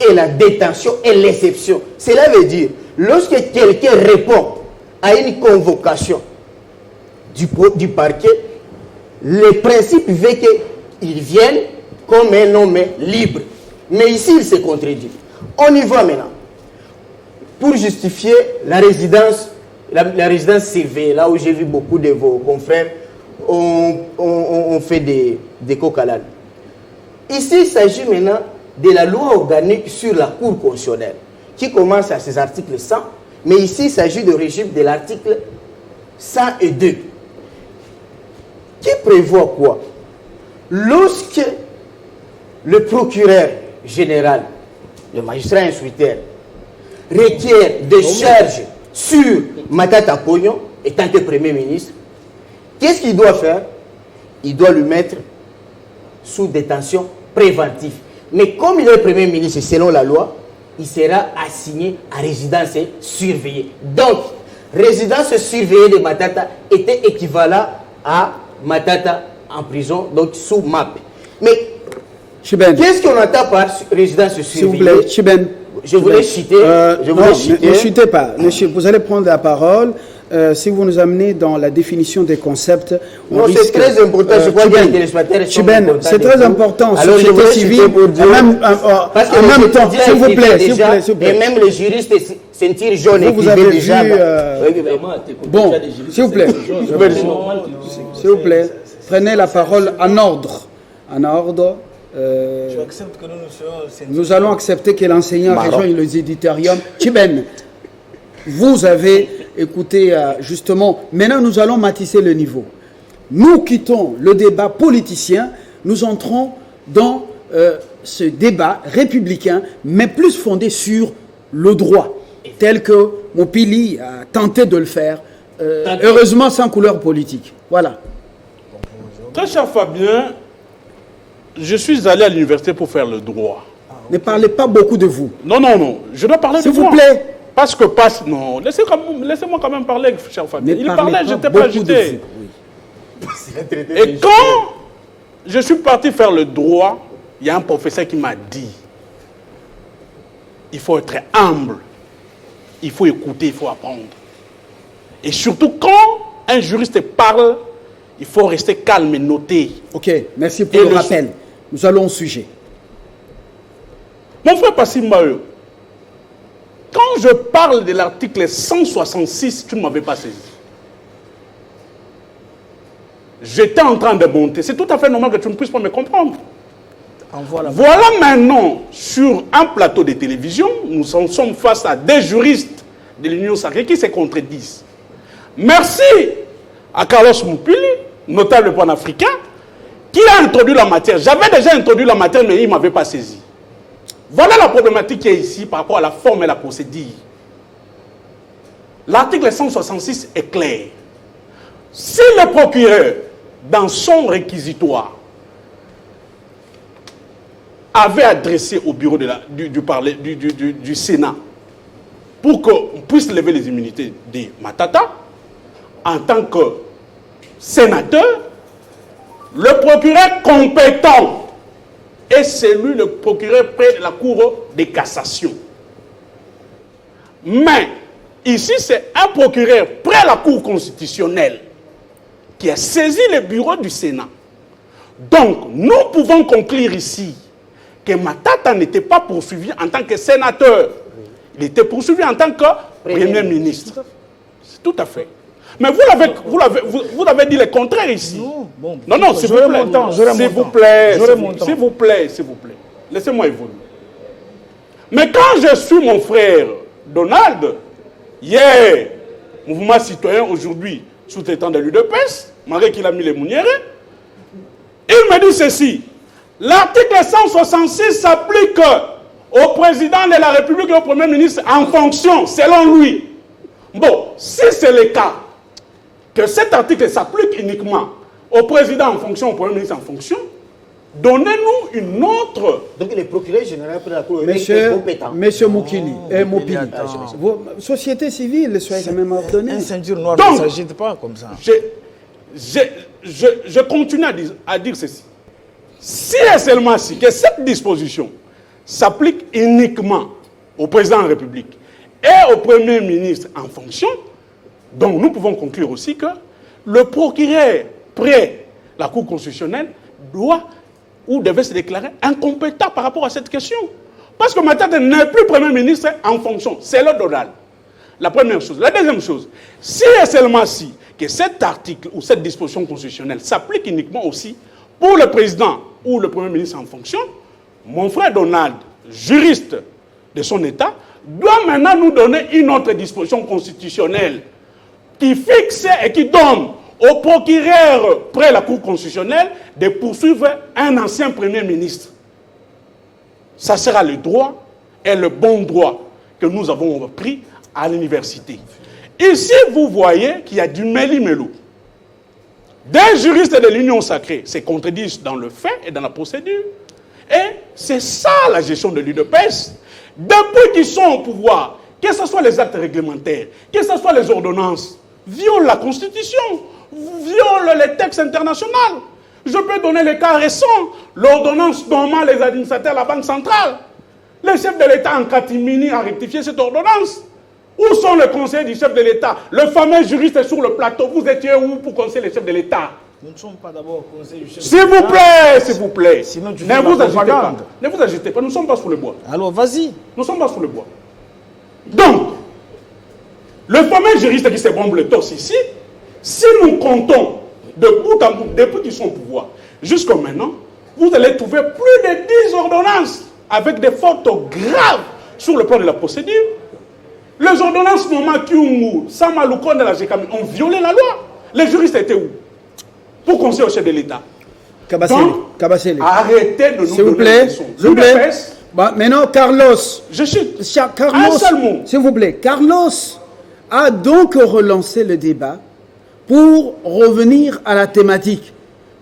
et la détention est l'exception. Cela veut dire, lorsque quelqu'un répond à une convocation du parquet, le principe veut qu'il vienne comme un homme libre. Mais ici, il se contredit. On y va maintenant. Pour justifier la résidence surveillée, là où j'ai vu beaucoup de vos confrères, on fait des coq à l'âne. Ici, il s'agit maintenant de la loi organique sur la Cour constitutionnelle, qui commence à ses articles 100, mais ici, il s'agit du régime de l'article 102, qui prévoit quoi? Lorsque le procureur général, le magistrat instructeur, requiert des charges sur Matata Pognon, étant que Premier ministre, qu'est-ce qu'il doit faire? Il doit le mettre sous détention préventive. Mais comme il est Premier ministre, selon la loi, il sera assigné à résidence surveillée. Donc, résidence surveillée de Matata était équivalent à Matata en prison, donc sous MAP. Mais qu'est-ce qu'on entend par résidence surveillée? S'il vous plaît, Chiben. Je voulais citer. Ne chutez pas. Vous allez prendre la parole. Si vous nous amenez dans la définition des concepts, c'est très important. Je crois bien que les Chiben, c'est très important. Société civile, en même temps, s'il vous plaît. Et même les juristes ceinture jaune vous avez déjà. Bon, s'il vous plaît. S'il vous plaît, prenez la parole en ordre. En ordre. Tu acceptes que nous allons accepter que l'enseignant rejoigne les éditoriums. Chiben, vous avez écouté justement. Maintenant, nous allons matisser le niveau. Nous quittons le débat politicien. Nous entrons dans ce débat républicain, mais plus fondé sur le droit, tel que Mopili a tenté de le faire, heureusement sans couleur politique. Voilà. Très cher Fabien, je suis allé à l'université pour faire le droit. Ne parlez pas beaucoup de vous. Non, non, non, je dois parler de vous. S'il vous plaît. Parce que non, laissez-moi quand même parler, cher Fabien. Il parlait, je n'étais pas agité. Oui. Et quand je suis parti faire le droit, il y a un professeur qui m'a dit, il faut être humble, il faut écouter, il faut apprendre. Et surtout quand un juriste parle, il faut rester calme et noter. Ok, merci pour le rappel. Nous allons au sujet. Mon frère Passim Maheu, quand je parle de l'article 166, tu ne m'avais pas saisi. J'étais en train de monter. C'est tout à fait normal que tu ne puisses pas me comprendre. Voilà maintenant, sur un plateau de télévision, nous en sommes face à des juristes de l'Union sacrée qui se contredisent. Merci à Carlos Mopili, notable panafricain, qui a introduit la matière. J'avais déjà introduit la matière, mais il ne m'avait pas saisi. Voilà la problématique qui est ici par rapport à la forme et la procédure. L'article 166 est clair. Si le procureur, dans son réquisitoire, avait adressé au bureau du Sénat pour qu'on puisse lever les immunités de Matata, en tant que sénateur, le procureur compétent est celui, le procureur près de la Cour de cassation. Mais ici, c'est un procureur près de la Cour constitutionnelle qui a saisi le bureau du Sénat. Donc, nous pouvons conclure ici que Matata n'était pas poursuivi en tant que sénateur. Il était poursuivi en tant que Premier ministre. C'est tout à fait. Mais vous l'avez dit le contraire ici. Non, s'il vous plaît. S'il vous plaît. Laissez-moi évoluer. Mais quand je suis mon frère Donald, hier, mouvement citoyen, aujourd'hui, sous-traitant de l'UDPS, malgré qu'il a mis les mounières, il me dit ceci. L'article 166 s'applique au président de la République et au Premier ministre en fonction, selon lui. Bon, si c'est le cas, que cet article s'applique uniquement au président en fonction, au Premier ministre en fonction, donnez-nous une autre... Donc le procureur général pour la Cour est compétent. Monsieur Mopili, société civile, soyez quand même ordonné. Un ceinture noire ne s'agite pas comme ça. Je continue à dire ceci. Si et seulement si que cette disposition s'applique uniquement au président de la République et au Premier ministre en fonction, donc nous pouvons conclure aussi que le procureur près la Cour constitutionnelle doit ou devait se déclarer incompétent par rapport à cette question. Parce que Matata n'est plus Premier ministre en fonction. C'est le Donald. La première chose. La deuxième chose, si et seulement si que cet article ou cette disposition constitutionnelle s'applique uniquement aussi pour le président ou le Premier ministre en fonction, mon frère Donald, juriste de son État, doit maintenant nous donner une autre disposition constitutionnelle qui fixe et qui donne au procureur près la Cour constitutionnelle de poursuivre un ancien Premier ministre. Ça sera le droit et le bon droit que nous avons pris à l'université. Ici, vous voyez qu'il y a du méli-mélou. Des juristes de l'Union sacrée se contredisent dans le fait et dans la procédure. Et c'est ça la gestion de l'UDPS. Depuis qu'ils sont au pouvoir, que ce soit les actes réglementaires, que ce soit les ordonnances, violent la Constitution, violent les textes internationaux. Je peux donner les cas récents. L'ordonnance normant les administrateurs de la Banque centrale. Le chef de l'État en catimini a rectifié cette ordonnance. Où sont les conseillers du chef de l'État? Le fameux juriste est sur le plateau. Vous étiez où pour conseiller le chef de l'État? Nous ne sommes pas d'abord conseillers du chef de l'État. S'il vous plaît. Sinon, tu ne vous agitez pas. Ne vous agitez pas. Nous ne sommes pas sous le bois. Alors, vas-y. Nous ne sommes pas sous le bois. Donc, le fameux juriste qui se bombe le torse ici, si nous comptons de bout en bout, depuis qu'ils sont au pouvoir, jusqu'à maintenant, vous allez trouver plus de 10 ordonnances avec des fautes graves sur le plan de la procédure. Les ordonnances Moma Kyungu, Samalouko de la GECAM ont violé la loi. Les juristes étaient où? Pour conseiller au chef de l'État. Kabasele. Arrêtez de nous s'il vous plaît, s'il vous plaît. Bah, maintenant, Carlos. Je chute. Carlos, un seul mot. S'il vous plaît. Carlos a donc relancé le débat pour revenir à la thématique.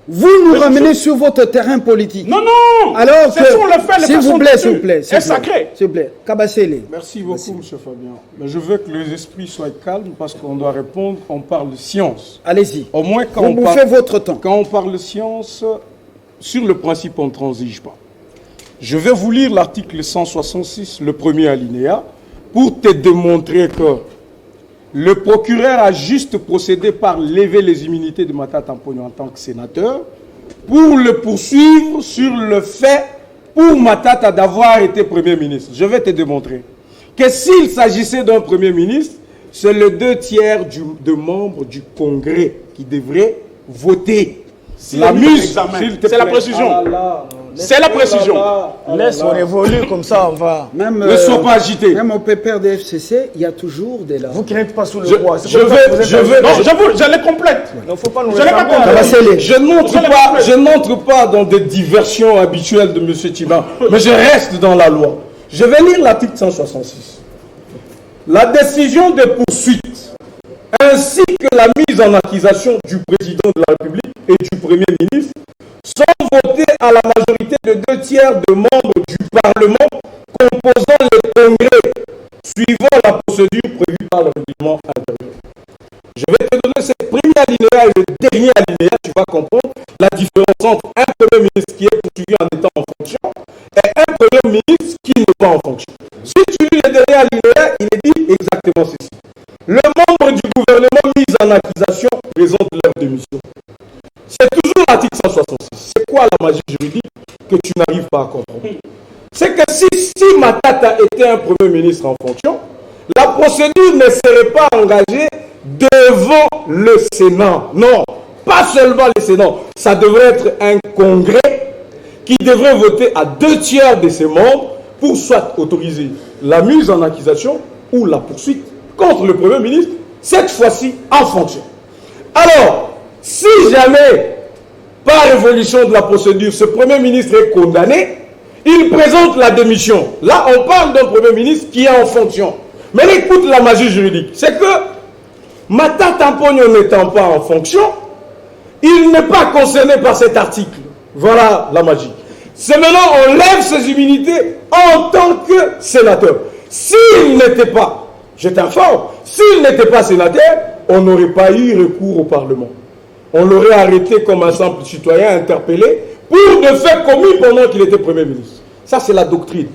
Vous nous ramenez sur votre terrain politique. Non, non. Alors ce sont les faits, les s'il vous plaît. C'est sacré. S'il vous plaît. Kabasele. Merci beaucoup, M. Fabien. Mais je veux que les esprits soient calmes parce qu'on doit répondre, on parle de science. Allez-y. Au moins, quand vous faites votre temps. Quand on parle de science, sur le principe, on ne transige pas. Je vais vous lire l'article 166, le premier alinéa, pour te démontrer que le procureur a juste procédé par lever les immunités de Matata Mponyo en tant que sénateur pour le poursuivre sur le fait pour Matata d'avoir été Premier ministre. Je vais te démontrer que s'il s'agissait d'un Premier ministre, c'est le 2/3 de membres du Congrès qui devraient voter. La mise, c'est la précision. C'est la précision. Laisse, on évolue comme ça, on va. Même, ne sois pas agité. Même au PPR de FCC, il y a toujours des larmes. Vous qui n'êtes pas sous le roi. Je les complète. Il ne faut pas nous je n'entre pas dans des diversions habituelles de M. Tiba, mais je reste dans la loi. Je vais lire l'article 166. La décision de poursuite ainsi que la mise en accusation du président de la République et du Premier ministre sont votées à la majorité de 2/3 de membres du Parlement composant le Congrès, suivant la procédure prévue par le règlement intérieur. Je vais te donner ce premier alinéa et le dernier alinéa, tu vas comprendre la différence entre un Premier ministre qui est poursuivi en étant en fonction et un Premier ministre qui n'est pas en fonction. Si tu lis le dernier alinéa, il est dit exactement ceci. Le membre du gouvernement mis en accusation présente leur démission. C'est toujours l'article 166. C'est quoi la magie juridique que tu n'arrives pas à comprendre? C'est que si Matata était un Premier ministre en fonction, la procédure ne serait pas engagée devant le Sénat. Non, pas seulement le Sénat. Ça devrait être un congrès qui devrait voter à 2/3 de ses membres pour soit autoriser la mise en accusation ou la poursuite contre le Premier ministre, cette fois-ci en fonction. Alors, si jamais, par évolution de la procédure, ce Premier ministre est condamné, il présente la démission. Là, on parle d'un Premier ministre qui est en fonction. Mais écoute la magie juridique. C'est que Matata Mponyo n'étant pas en fonction, il n'est pas concerné par cet article. Voilà la magie. C'est maintenant, on lève ses immunités en tant que sénateur. S'il n'était pas, je t'informe, s'il n'était pas sénateur, on n'aurait pas eu recours au Parlement. On l'aurait arrêté comme un simple citoyen interpellé pour des faits commis pendant qu'il était Premier ministre. Ça, c'est la doctrine.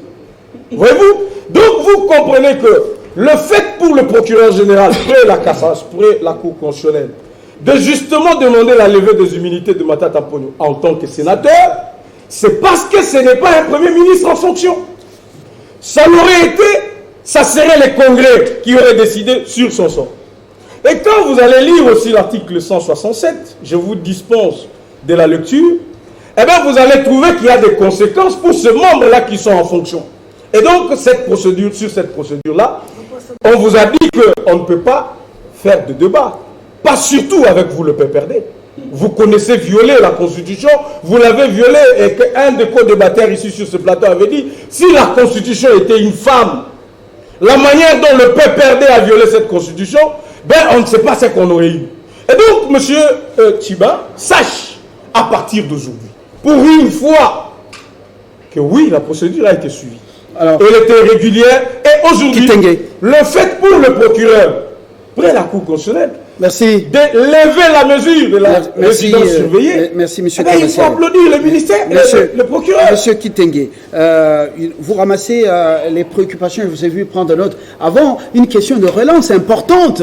Voyez-vous? Donc, vous comprenez que le fait pour le procureur général, près la cassation, près la Cour constitutionnelle, de justement demander la levée des immunités de Matata Mponyo en tant que sénateur, c'est parce que ce n'est pas un Premier ministre en fonction. Ça l'aurait été, ça serait les congrès qui auraient décidé sur son sort. Et quand vous allez lire aussi l'article 167, je vous dispense de la lecture, eh bien vous allez trouver qu'il y a des conséquences pour ces membres-là qui sont en fonction. Et donc, cette procédure, sur cette procédure-là, on vous a dit qu'on ne peut pas faire de débat. Pas surtout avec vous, le PPRD. Vous connaissez violer la Constitution, vous l'avez violée, et qu'un des co-débatteurs ici sur ce plateau avait dit, si la Constitution était une femme, la manière dont le PPRD a violé cette Constitution, ben on ne sait pas ce qu'on aurait eu. Et donc, monsieur Tiba, sache, à partir d'aujourd'hui, pour une fois, que oui, la procédure a été suivie. Alors, elle était régulière, et aujourd'hui, le fait pour le procureur, près la Cour constitutionnelle, merci. De lever la mesure de la résidence surveillée. Merci, monsieur Kabasele. Il faut applaudir le ministère, le procureur. Monsieur Kitenge, vous ramassez les préoccupations, je vous ai vu prendre note. Avant, une question de relance importante,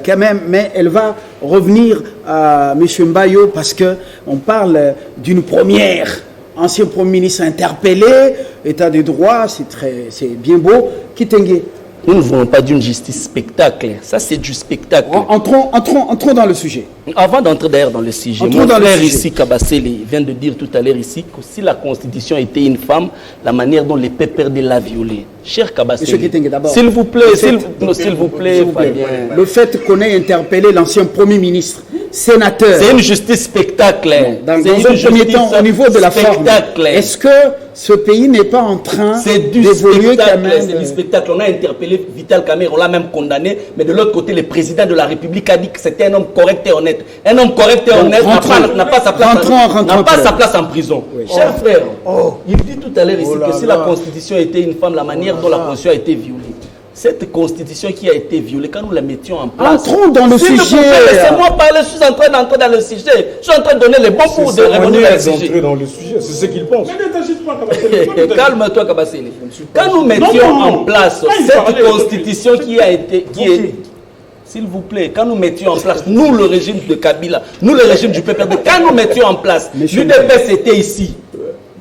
quand même, mais elle va revenir à monsieur Mbayo parce qu'on parle d'une première. Ancien Premier ministre interpellé, état des droits, c'est bien beau. Kitenge, Nous ne voulons pas d'une justice spectacle. Ça, c'est du spectacle. Entrons dans le sujet. Avant d'entrer d'ailleurs dans le sujet, mon frère ici, Kabasseli, vient de dire tout à l'heure ici que si la Constitution était une femme, la manière dont les PPRD l'a violée. Cher Kabasseli, s'il vous plaît, s'il vous plaît, le fait qu'on ait interpellé l'ancien Premier ministre, sénateur... C'est une justice spectacle. Dans un premier temps, au niveau de la forme, est-ce que ce pays n'est pas en train d'évoluer quand même? C'est du spectacle. On a interpellé Vital Kamerhe, on l'a même condamné, mais de l'autre côté, le président de la République a dit que c'était un homme correct et honnête. Un homme correct et honnête n'a pas sa place en prison. Oui. Cher frère, il dit tout à l'heure ici que si la Constitution était une femme, la manière dont la Constitution a été violée. Cette constitution qui a été violée, quand nous la mettions en place... Entrons dans le sujet. Laissez-moi parler, je suis en train d'entrer dans le sujet. Je suis en train de donner les bons pour de revenir à le sujet. Dans le sujet, c'est ce qu'il pense. Calme-toi, Kabasseli. Quand nous mettions en place cette constitution qui a été... S'il vous plaît, quand nous mettions en place, nous le régime de Kabila, nous le régime du PPRD, quand nous mettions en place, l'UDPS était ici.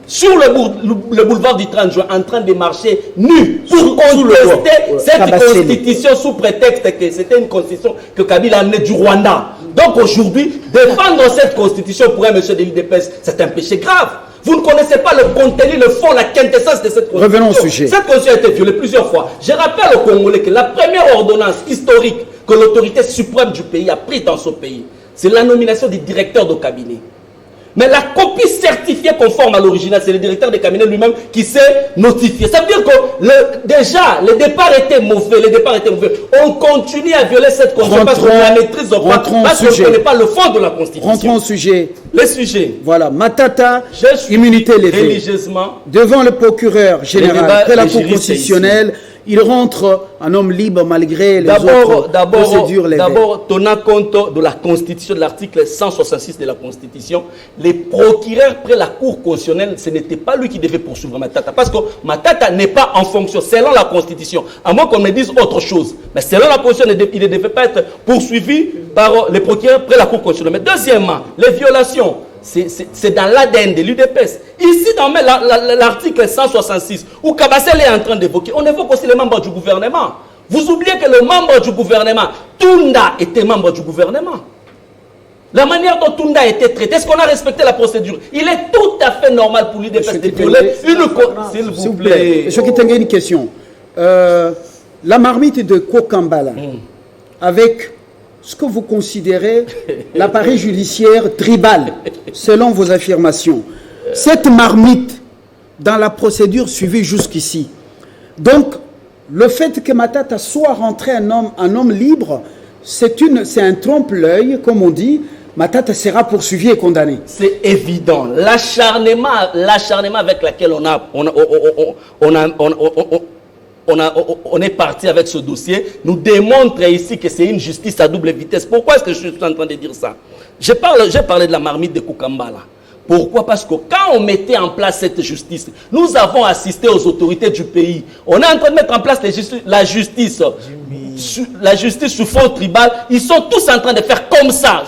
Sur le boulevard du 30 juin, en train de marcher nu pour contester cette constitution sous prétexte que c'était une constitution que Kabila a amenée du Rwanda. Donc aujourd'hui, défendre cette constitution pour un monsieur de l'UDPS, c'est un péché grave. Vous ne connaissez pas le contenu, le fond, la quintessence de cette constitution. Revenons au sujet. Cette constitution a été violée plusieurs fois. Je rappelle aux Congolais que la première ordonnance historique que l'autorité suprême du pays a prise dans ce pays, c'est la nomination du directeur de cabinet. Mais la copie certifiée conforme à l'original, c'est le directeur de cabinet lui-même qui s'est notifié. Ça veut dire que déjà, le départ était mauvais. On continue à violer cette constitution parce qu'on la maîtrise pas, parce qu'on ne connaît pas le fond de la Constitution. Rentrons au sujet. Le sujet. Voilà, Matata, immunité levée. Religieusement. Devant le procureur général, après la Cour constitutionnelle, il rentre un homme libre malgré les autres procédures levées. D'abord, tenant compte de la Constitution, de l'article 166 de la Constitution, les procureurs près la Cour constitutionnelle, ce n'était pas lui qui devait poursuivre Matata. Parce que Matata n'est pas en fonction, selon la Constitution. À moins qu'on me dise autre chose. Mais selon la Constitution, il ne devait pas être poursuivi par les procureurs près la Cour constitutionnelle. Mais deuxièmement, les violations. C'est dans l'ADN de l'UDPS. Ici, dans l'article 166, où Kabasseli est en train d'évoquer, on évoque aussi les membres du gouvernement. Vous oubliez que le membre du gouvernement, Tunda, était membre du gouvernement. La manière dont Tunda a été traité, est-ce qu'on a respecté la procédure? Il est tout à fait normal pour l'UDPS de violer une... S'il vous plaît. Je vais une question. La marmite de Kokambala, avec... ce que vous considérez l'appareil judiciaire tribal, selon vos affirmations. Cette marmite, dans la procédure suivie jusqu'ici, donc le fait que Matata soit rentré un homme libre, c'est un trompe-l'œil, comme on dit. Matata sera poursuivi et condamné. C'est évident. L'acharnement avec lequel on est parti avec ce dossier, nous démontre ici que c'est une justice à double vitesse. Pourquoi est-ce que je suis en train de dire ça? J'ai parlé de la marmite de Kokambala. Pourquoi? Parce que quand on mettait en place cette justice, nous avons assisté aux autorités du pays. On est en train de mettre en place la justice sous fond tribal. Ils sont tous en train de faire comme ça.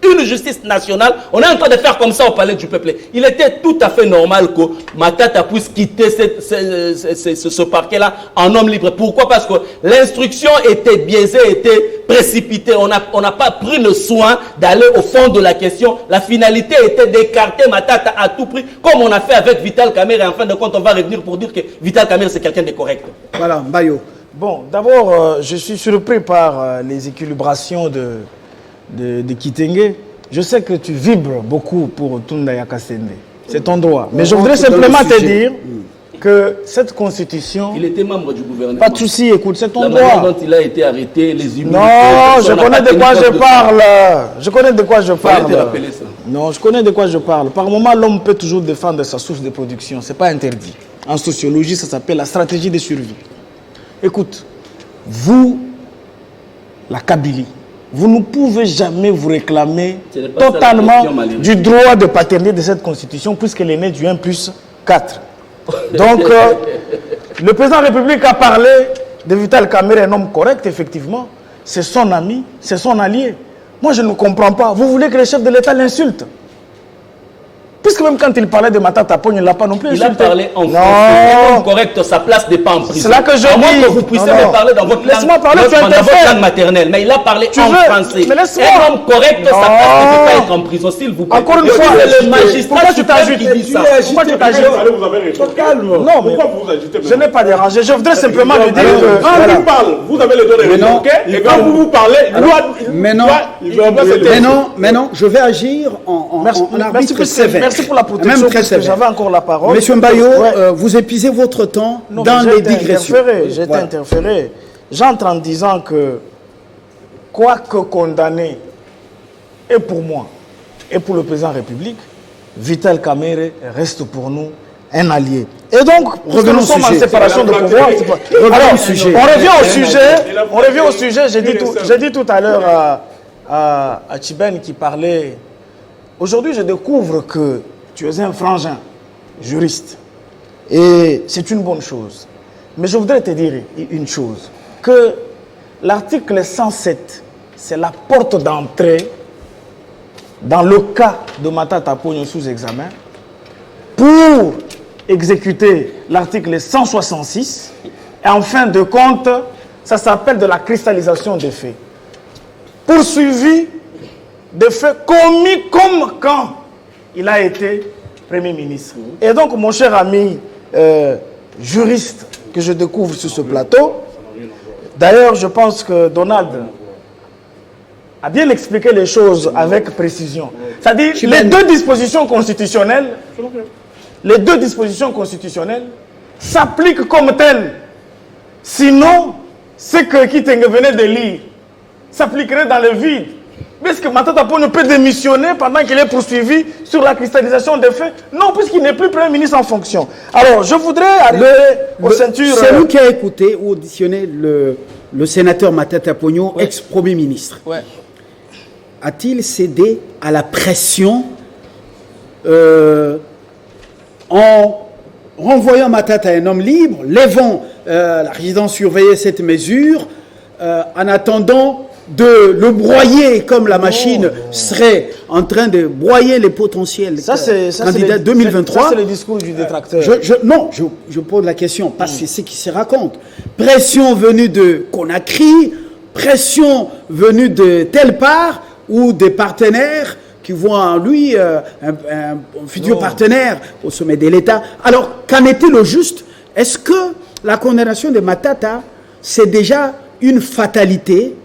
Une justice nationale, on est en train de faire comme ça au palais du peuple. Il était tout à fait normal que Matata puisse quitter ce parquet-là en homme libre. Pourquoi? Parce que l'instruction était biaisée, était précipitée. On n'a pas pris le soin d'aller au fond de la question. La finalité était d'écarter Matata à tout prix, comme on a fait avec Vital Kamerhe. Et en fin de compte, on va revenir pour dire que Vital Kamerhe, c'est quelqu'un de correct. Voilà, Mbayo. Bon, d'abord, je suis surpris par les équilibrations de Kitenge. Je sais que tu vibres beaucoup pour Tunda Yakasende. C'est ton droit. Mais je voudrais simplement te dire que cette constitution... Il était membre du gouvernement. Pas de souci, écoute, c'est ton droit. La manière dont il a été arrêté, les immunités... Non, je connais de quoi je parle. Je connais de quoi je parle. Fallait te rappeler ça. Non, je connais de quoi je parle. Par moment, l'homme peut toujours défendre sa source de production. Ce n'est pas interdit. En sociologie, ça s'appelle la stratégie de survie. Écoute, vous, la Kabylie, vous ne pouvez jamais vous réclamer totalement du droit de paternité de cette constitution puisqu'elle est née du 1+4. Donc, le président de la République a parlé de Vital Kamerhe, un homme correct, effectivement. C'est son ami, c'est son allié. Moi, je ne comprends pas. Vous voulez que le chef de l'État l'insulte? Puisque même quand il parlait de Matata Pogno, il ne l'a pas non plus Il a insulté. parlé en Non. français. Correct, sa place n'est pas en prison. C'est là que je À moins dis. que vous puissiez me parler dans votre Laisse-moi langue, parler, tu dans votre interfères. langue maternelle. Mais il a parlé Tu en veux, français. mais laisse-moi. Un homme correct, sa Non. place ne peut pas être en prison, s'il vous plaît. Encore une Et fois, c'est le magistrat pourquoi tu suprême t'agites qui dit ça. Pourquoi tu t'agites? Allez, vous avez raison. Calme. Non, mais Pourquoi vous vous agitez je n'ai pas dérangé. Je voudrais simplement lui dire Alors, que... quand voilà. il parle, vous avez le droit de Mais non, répliquer, et quand vous parlez, mais non, je vais agir en arbitre sévère. Merci pour la protection, Même très parce que sévère. j'avais encore la parole. Monsieur Mbayo, Ouais. vous épuisez votre temps Non, dans mais les digressions. J'ai été Voilà. interféré. J'entre en disant que, quoi que condamné, et pour moi, et pour le président de la République, Vital Kamerhe reste pour nous un allié. Et donc, Revenons nous au sommes en sujet. séparation de pouvoir. Revenons Alors, au sujet. on revient au sujet. On revient au sujet. J'ai dit tout à l'heure à Chiben qui parlait. Aujourd'hui, je découvre que tu es un frangin, juriste. Et c'est une bonne chose. Mais je voudrais te dire une chose. Que l'article 107, c'est la porte d'entrée dans le cas de Matata Pogno sous examen pour exécuter l'article 166. Et en fin de compte, ça s'appelle de la cristallisation des faits. Poursuivi des faits commis comme quand il a été Premier ministre. Et donc, mon cher ami juriste que je découvre sur ce plateau, d'ailleurs, je pense que Donald a bien expliqué les choses avec précision. C'est-à-dire, les deux dispositions constitutionnelles s'appliquent comme telles. Sinon, ce que Kitenge venait de lire s'appliquerait dans le vide. Mais est-ce que Matata Pogno peut démissionner pendant qu'il est poursuivi sur la cristallisation des faits? Non, puisqu'il n'est plus Premier ministre en fonction. Alors, je voudrais arriver aux ceintures... C'est nous qui a écouté ou auditionné le sénateur Matata Pogno, ex-Premier ministre. Ouais. A-t-il cédé à la pression en renvoyant Matata à un homme libre, levant la résidence surveillée cette mesure, en attendant de le broyer comme la machine serait en train de broyer les potentiels candidats 2023. Ça, c'est le discours du détracteur. Je pose la question parce que c'est ce qui se raconte. Pression venue de Conakry, pression venue de telle part ou des partenaires qui voient en lui un futur partenaire au sommet de l'État. Alors, qu'en est-il au juste? Est-ce que la condamnation de Matata, c'est déjà une fatalité?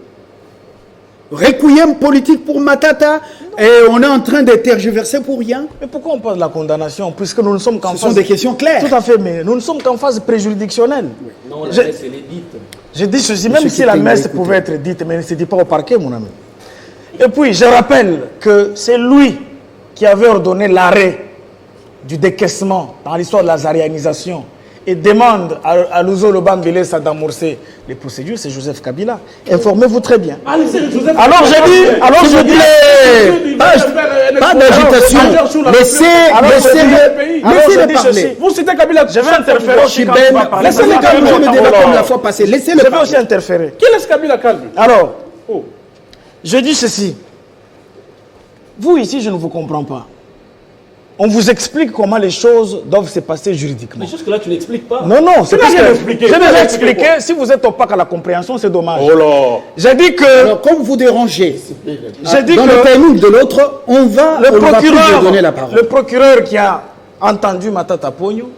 Requiem politique pour Matata et on est en train de tergiverser pour rien? Mais pourquoi on parle de la condamnation? Puisque nous ne sommes qu'en phase... Ce sont des questions claires. Tout à fait, mais nous ne sommes qu'en phase préjuridictionnelle. Non, la messe, elle est dite. Je dis ceci, même si la messe pouvait être dite, mais ne se dit pas au parquet, mon ami. Et puis, je rappelle que c'est lui qui avait ordonné l'arrêt du décaissement dans l'histoire de la zarianisation et demande à Louzo Lobambile d'amorcer les procédures, c'est Joseph Kabila. Informez-vous très bien. Alors je dis, pas d'agitation. Laissez-le parler. Vous citez Kabila. Je vais interférer aussi quand tu vas parler. Laissez-le calmer le débat comme la fois passée. Laissez-le Je vais parler. aussi interférer. Qui laisse Kabila calme? Alors, je dis ceci. Vous ici, je ne vous comprends pas. On vous explique comment les choses doivent se passer juridiquement. Mais jusque-là, tu n'expliques pas. Non, c'est parce que expliqué. j'ai déjà expliqué. Si vous êtes opaque à la compréhension, c'est dommage. Oh là. J'ai dit que... Alors, comme vous dérangez, J'ai dit dans que le timing de l'autre, on va plus lui donner la parole. le procureur qui a entendu Matata Pogno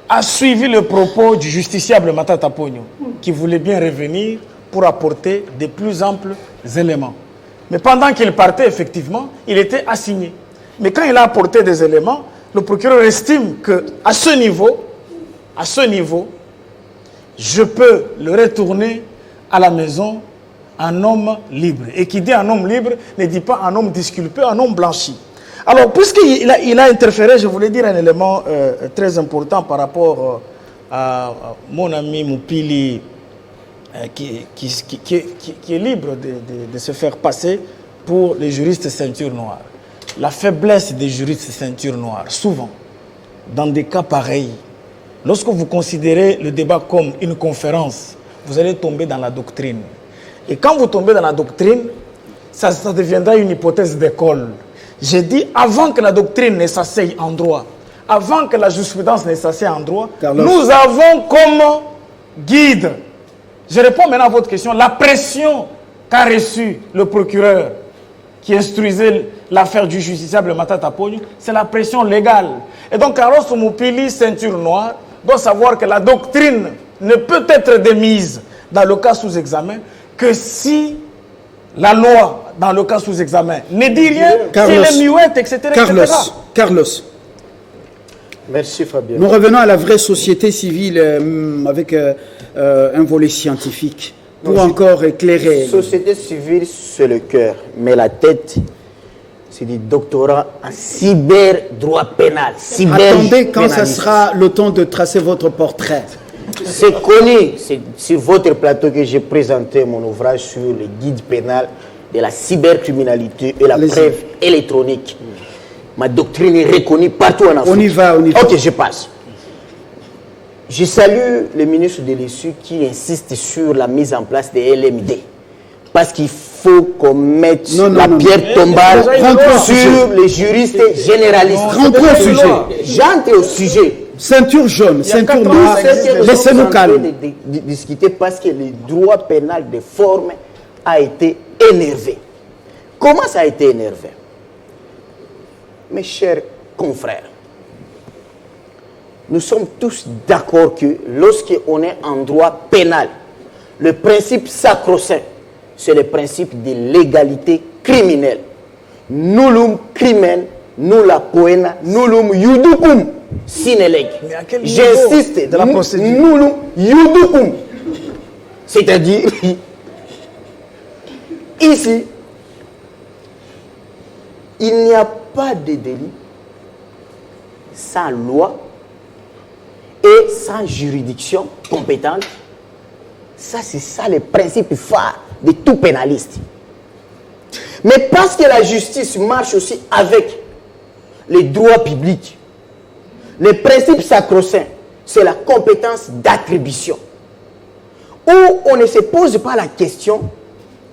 a suivi le propos du justiciable Matata Pogno qui voulait bien revenir pour apporter de plus amples éléments. Mais pendant qu'il partait, effectivement, il était assigné. Mais quand il a apporté des éléments, le procureur estime qu'à ce niveau, je peux le retourner à la maison un homme libre. Et qui dit un homme libre ne dit pas un homme disculpé, un homme blanchi. Alors, puisqu'il a interféré, je voulais dire un élément très important par rapport à mon ami Moupili, qui est libre de se faire passer pour les juristes ceinture noire. La faiblesse des juristes ceinture noire, souvent, dans des cas pareils, lorsque vous considérez le débat comme une conférence, vous allez tomber dans la doctrine. Et quand vous tombez dans la doctrine, ça deviendra une hypothèse d'école. J'ai dit avant que la doctrine ne s'asseye en droit, avant que la jurisprudence ne s'asseye en droit, Carlos. nous avons comme guide, je réponds maintenant à votre question, la pression qu'a reçue le procureur qui instruisait l'affaire du justiciable Matata Pogno, c'est la pression légale. Et donc Carlos Moupili, ceinture noire, doit savoir que la doctrine ne peut être démise dans le cas sous examen que si la loi, dans le cas sous examen, ne dit rien, Carlos, si elle est muette, etc. Carlos. Merci Fabien. Nous revenons à la vraie société civile avec un volet scientifique pour encore éclairer. Société civile, c'est le cœur, mais la tête, c'est du doctorat en cyberdroit pénal. Attendez quand ça sera le temps de tracer votre portrait. C'est connu, c'est sur votre plateau que j'ai présenté mon ouvrage sur le guide pénal de la cybercriminalité et la preuve électronique. Ma doctrine est reconnue partout en Afrique. On y va. Ok, je passe. Je salue le ministre de l'Issu qui insiste sur la mise en place des LMD. Parce qu'il faut qu'on mette la pierre tombale sur les juristes généralistes. Rentrons au sujet. J'entre au sujet. Ceinture jaune, ceinture noire, laissez-nous calme. Discuter parce que le droit pénal de forme a été énervé. Comment ça a été énervé? Mes chers confrères, nous sommes tous d'accord que lorsqu'on est en droit pénal, le principe sacro-saint, c'est le principe de l'égalité criminelle. Nullum crimen, nulla poena, nullum iuducum sine lege. J'insiste, de la procédure. Nullum iuducum. C'est-à-dire, ici, il n'y a pas de délit sans loi et sans juridiction compétente. Ça, c'est ça le principe phare de tout pénaliste. Mais parce que la justice marche aussi avec les droits publics, le principe sacro-saint, c'est la compétence d'attribution. Où on ne se pose pas la question,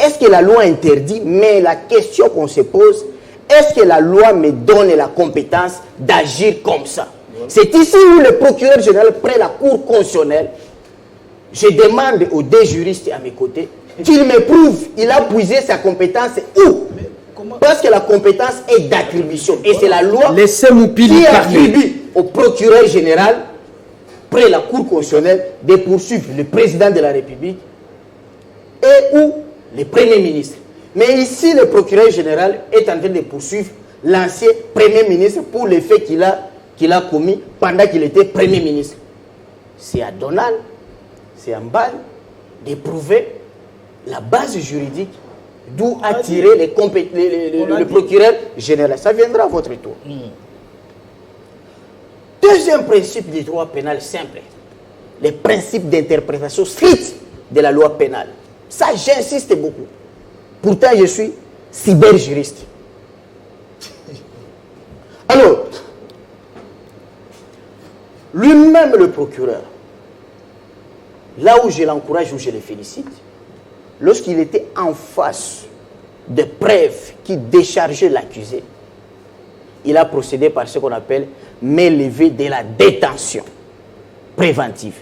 est-ce que la loi interdit, mais la question qu'on se pose, est-ce que la loi me donne la compétence d'agir comme ça? C'est ici où le procureur général près la Cour constitutionnelle, je demande aux deux juristes à mes côtés qu'il me prouve, il a puisé sa compétence où? Parce que la compétence est d'attribution. Et c'est la loi qui attribue au procureur général, près la Cour constitutionnelle, de poursuivre le président de la République et ou le Premier ministre. Mais ici, le procureur général est en train de poursuivre l'ancien Premier ministre pour les faits qu'il a commis pendant qu'il était Premier ministre. C'est à Donald, c'est à Mbal d'éprouver la base juridique d'où attirer le procureur général. Ça viendra à votre tour. Deuxième principe du droit pénal simple, le principe d'interprétation stricte de la loi pénale. Ça, j'insiste beaucoup. Pourtant, je suis cyberjuriste. Alors, lui-même le procureur, là où je l'encourage, où je le félicite, lorsqu'il était en face de preuves qui déchargeaient l'accusé, il a procédé par ce qu'on appelle main levée de la détention préventive,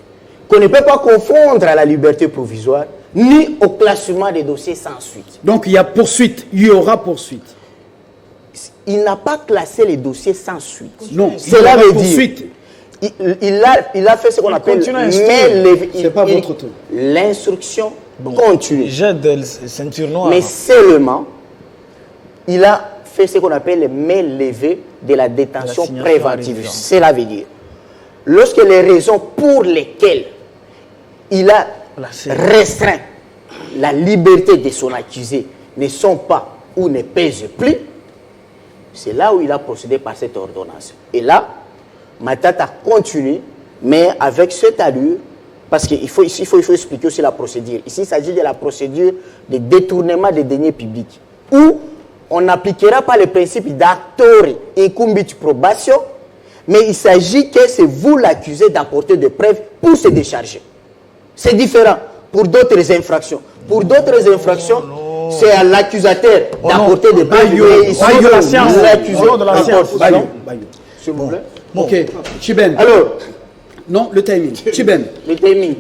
qu'on ne peut pas confondre à la liberté provisoire, ni au classement des dossiers sans suite. Donc il y a poursuite, il y aura poursuite. Il n'a pas classé les dossiers sans suite. Non, cela veut dire poursuite. Il a fait ce qu'on appelle c'est pas votre tour. L'instruction continue. J'aide ceinture noire. Mais seulement, il a fait ce qu'on appelle les mains levées de la détention préventive. Cela veut dire, lorsque les raisons pour lesquelles il a restreint la liberté de son accusé ne sont pas ou ne pèsent plus, c'est là où il a procédé par cette ordonnance. Et là, Matata continue, mais avec cette allure, parce qu'il faut expliquer aussi la procédure. Ici, il s'agit de la procédure de détournement des deniers publics, où on n'appliquera pas le principe d'actore incumbit probation, mais il s'agit que c'est vous l'accusé d'apporter des preuves pour se décharger. C'est différent pour d'autres infractions. Pour d'autres infractions, C'est à l'accusateur d'apporter des preuves. Au nom de la science. Au nom de la science. S'il vous plaît. Ok, Chiben. Alors, non, le timing. Chiben. le timing.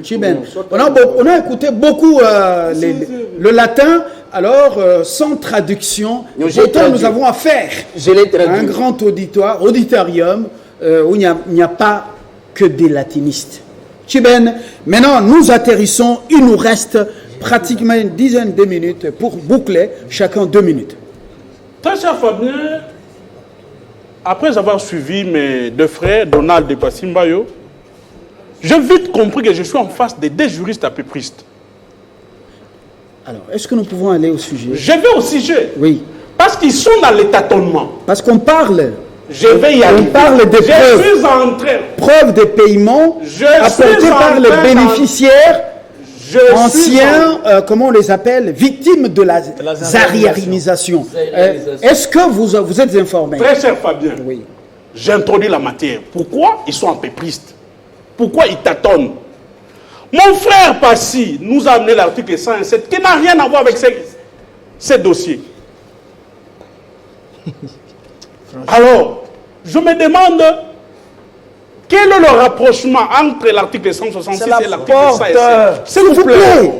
Chiben. On a écouté beaucoup le latin, alors sans traduction. Autant nous avons affaire à un grand auditorium où il n'y a pas que des latinistes. Chiben, maintenant nous atterrissons, il nous reste pratiquement une dizaine de minutes pour boucler, chacun 2 minutes. Très cher Fabien, après avoir suivi mes deux frères, Donald et Passimbayo, j'ai vite compris que je suis en face de deux juristes apépristes. Alors, est-ce que nous pouvons aller au sujet? Je vais au sujet. Oui. Parce qu'ils sont dans le tâtonnement. Parce qu'on parle. Je vais y aller. On parle des preuves. Je suis en train. Preuves des paiements apportés par les bénéficiaires anciens, comment on les appelle, victimes de la zarianisation. Est-ce que vous êtes informé? Très cher Fabien, oui. J'introduis la matière. Pourquoi ils sont empépristes? Pourquoi ils tâtonnent? Mon frère Passy nous a amené l'article 107 qui n'a rien à voir avec ces dossiers. Alors, je me demande quel est le rapprochement entre l'article 166 et l'article 107. S'il vous plaît.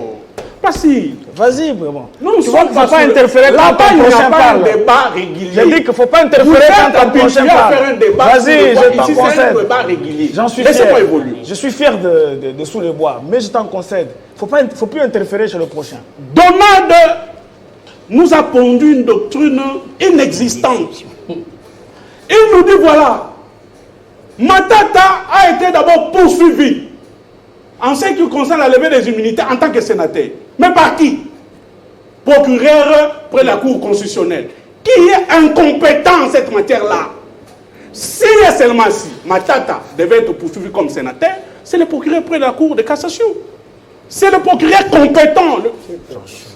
Passy. Vas-y, vraiment. Nous ne sommes pas interférer quand ton prochain parle. Un débat régulier. J'ai dit qu'il ne faut pas interférer quand ton prochain parle. Vas-y, je t'en concède. J'en suis fier. Je suis fier de sous le bois, mais je t'en concède. Il ne faut plus interférer chez le prochain. Donald nous a pondu une doctrine inexistante. Il nous dit voilà, Matata a été d'abord poursuivi en ce qui concerne la levée des immunités en tant que sénateur. Mais par qui? Procureur près de la Cour constitutionnelle. Qui est incompétent en cette matière-là? Si et seulement si Matata devait être poursuivi comme sénateur, c'est le procureur près de la Cour de cassation. C'est le procureur compétent,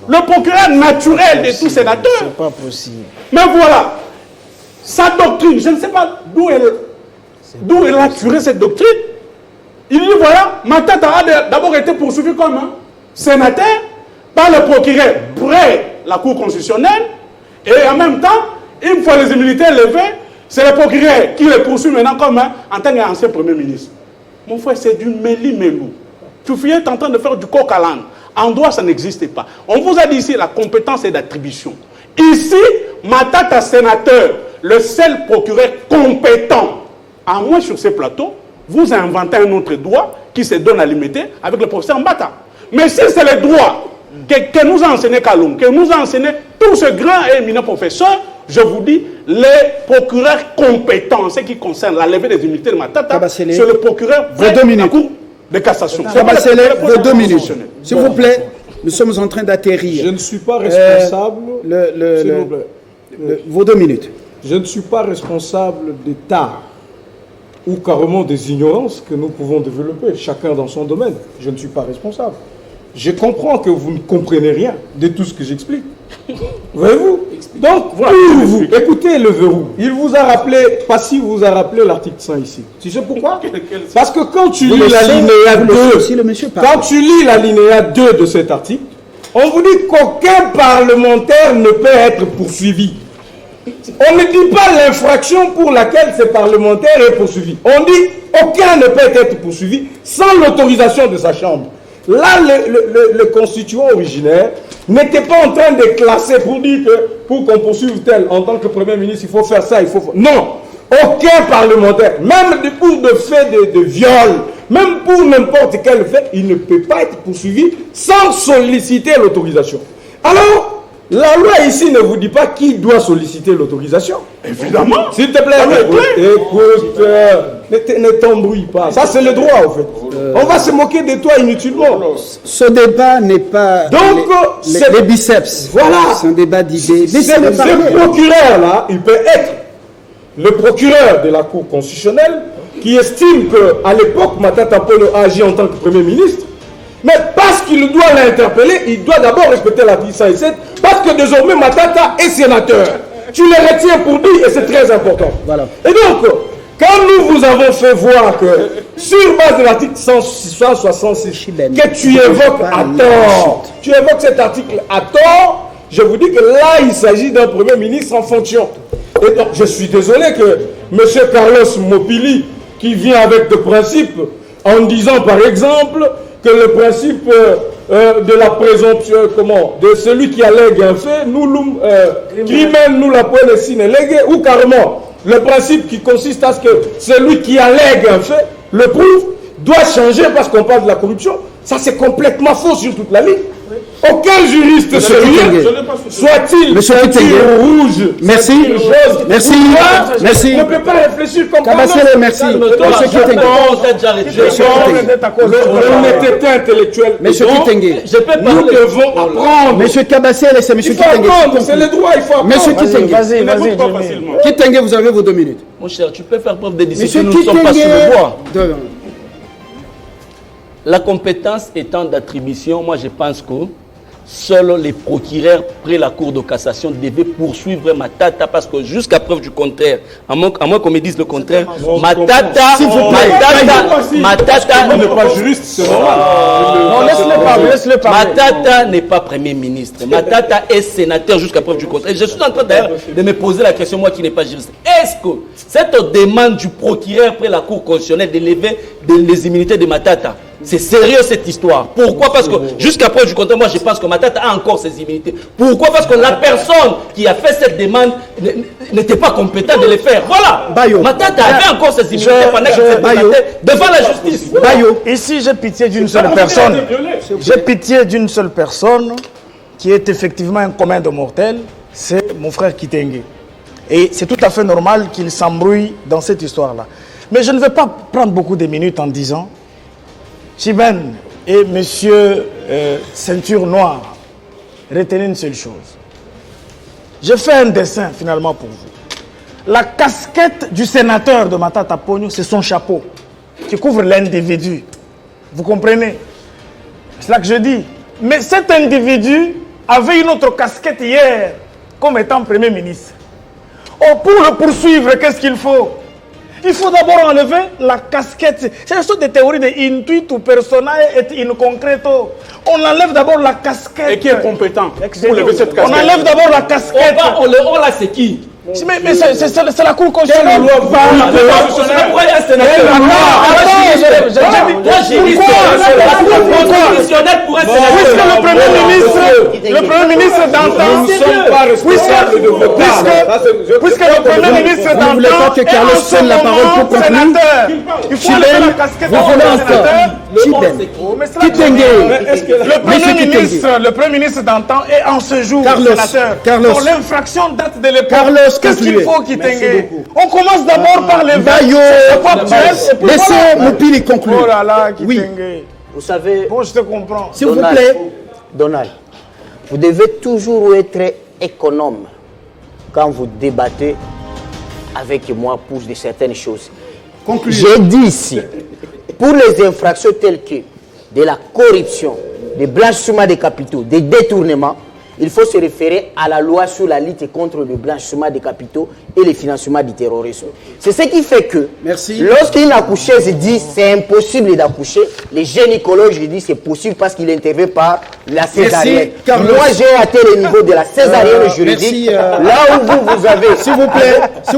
le procureur naturel de tout sénateur. C'est pas possible. Mais voilà, sa doctrine, je ne sais pas d'où elle a tiré cette doctrine. Il dit voilà, Matata a d'abord été poursuivi comme sénateur par le procureur près la Cour constitutionnelle, et en même temps, une fois les immunités levées, c'est le procureur qui le poursuit maintenant comme en tant qu'ancien Premier ministre. Mon frère, c'est du méli-mélou. Tu es en train de faire du coq à l'âne. En droit, ça n'existe pas. On vous a dit ici, la compétence est d'attribution. Ici, Matata, sénateur, le seul procureur compétent, à moins sur ces plateaux, vous inventez un autre droit qui se donne à limiter avec le professeur Mbata. Mais si c'est le droit que nous a enseigné Kaloum, que nous a enseigné tout ce grand et éminent professeur, je vous dis, les procureurs compétents en ce qui concerne la levée des immunités de Matata, c'est le procureur de la Cour de cassation. Vos 2 minutes. S'il vous plaît, nous sommes en train d'atterrir. Je ne suis pas responsable. S'il vous plaît. Vos 2 minutes. Je ne suis pas responsable d'État ou carrément des ignorances que nous pouvons développer, chacun dans son domaine. Je ne suis pas responsable. Je comprends que vous ne comprenez rien de tout ce que j'explique. Voyez-vous? Donc, voilà, vous, écoutez le verrou. Il vous a rappelé, Passy vous a rappelé l'article 100 ici. Tu sais pourquoi? Parce que quand tu lis l'alinéa 2, quand tu lis l'alinéa 2 de cet article, on vous dit qu'aucun parlementaire ne peut être poursuivi. On ne dit pas l'infraction pour laquelle ce parlementaire est poursuivi. On dit aucun ne peut être poursuivi sans l'autorisation de sa chambre. Là, le constituant originaire n'était pas en train de classer pour dire que pour qu'on poursuive tel, en tant que Premier ministre, il faut faire ça, il faut faire... Non, aucun parlementaire, même pour de faits de viol, même pour n'importe quel fait, il ne peut pas être poursuivi sans solliciter l'autorisation. Alors, la loi ici ne vous dit pas qui doit solliciter l'autorisation. Évidemment. S'il te plaît, écoute, ne t'embrouille pas. Ça, c'est le droit, en fait. On va se moquer de toi inutilement. Ce débat n'est pas donc, les biceps. Voilà. C'est un débat d'idées. Ce procureur-là, il peut être le procureur de la Cour constitutionnelle qui estime qu'à l'époque, Matata Polo a agi en tant que Premier ministre. Mais parce qu'il doit l'interpeller, il doit d'abord respecter l'article 107, parce que désormais Matata est sénateur. Tu le retiens pour dire, et c'est très important. Voilà. Et donc, Quand nous vous avons fait voir que, sur base de l'article 166, que tu évoques à tort, tu évoques cet article à tort, je vous dis que là, il s'agit d'un Premier ministre en fonction. Et donc, je suis désolé que M. Carlos Mopili, qui vient avec des principes, en disant par exemple que le principe de la présomption, de celui qui allègue un fait, nous, crimen, nous la poêle sine lègue, ou carrément, le principe qui consiste à ce que celui qui allègue un fait, le prouve, doit changer parce qu'on parle de la corruption. Ça, c'est complètement faux sur toute la ligne. Aucun juriste sérieux, soit-il ceinture rouge, merci, merci, merci, ne peut pas réfléchir comme Kabassele, merci. L'honnêteté intellectuelle. Monsieur Kitenge, nous devons apprendre. Monsieur Kabassele, c'est Monsieur Kitenge. C'est le droit, il faut apprendre. Monsieur Kitenge, Vas-y. Kitenge, vous avez vos 2 minutes. Mon cher, tu peux faire preuve de Monsieur discipline, nous ne sommes pas sur le bois. La compétence étant d'attribution, moi je pense que seuls les procureurs près la Cour de cassation devaient poursuivre Matata parce que jusqu'à preuve du contraire, à moins qu'on me dise le contraire, Matata n'est pas juriste, c'est normal. Non, laisse-le parler. Matata n'est pas Premier ministre. Matata est sénateur jusqu'à preuve du contraire. Je suis en train de me poser la question, moi qui n'ai pas juriste. Est-ce que cette demande du procureur près la Cour constitutionnelle d'élever les immunités de Matata, c'est sérieux cette histoire? Pourquoi? Parce que jusqu'à preuve du contraire, moi je pense que Matata a encore ses immunités. Pourquoi? Parce que la personne qui a fait cette demande n'était pas compétente de le faire. Voilà. Bayo. Matata avait encore ses immunités pendant qu'il s'est présenté devant la justice. Bayo. Ici, j'ai pitié d'une seule personne. J'ai pitié d'une seule personne qui est effectivement un commun de mortels. C'est mon frère Kitenge. Et c'est tout à fait normal qu'il s'embrouille dans cette histoire-là. Mais je ne vais pas prendre beaucoup de minutes en disant Chiben et monsieur Ceinture Noire, retenez une seule chose. Je fais un dessin finalement pour vous. La casquette du sénateur de Matata Ponyo, c'est son chapeau qui couvre l'individu. Vous comprenez? C'est là que je dis. Mais cet individu avait une autre casquette hier comme étant Premier ministre. Oh, pour le poursuivre, qu'est-ce qu'il faut? Il faut d'abord enlever la casquette. C'est une sorte de théorie de intuitu personae et in concreto. On enlève d'abord la casquette. Et qui est compétent pour lever cette casquette? On enlève d'abord la casquette. On l'a, c'est qui? Mais c'est la Cour constitutionnelle. Moi, j'ai dit puisque le Premier ministre d'antan, puisque le Premier ministre d'antan, vous ne voulez pas que Carlos prenne la parole pour conclure? Il faut enlever la casquette. Vous voulez encore? Le Premier ministre d'antan est en ce jour sénateur. Pour l'infraction date de l'époque. Qu'est-ce qu'il faut, Kitenge? On commence d'abord par les Bayo. Laissez Mopili conclure. Oh là là, Kitenge. Oui. Vous savez, Bon, je te comprends. S'il vous plaît. Donald, vous devez toujours être économe quand vous débattez avec moi pour de certaines choses. J'ai dit ici, pour les infractions telles que de la corruption, des blanchiments des capitaux, des détournements, il faut se référer à la loi sur la lutte contre le blanchiment des capitaux et le financement du terrorisme. C'est ce qui fait que, lorsqu'une accoucheuse dit c'est impossible d'accoucher, les gynécologues disent c'est possible parce qu'il intervient par la césarienne. Moi, j'ai atteint le niveau de la césarienne juridique. Là où vous avez... S'il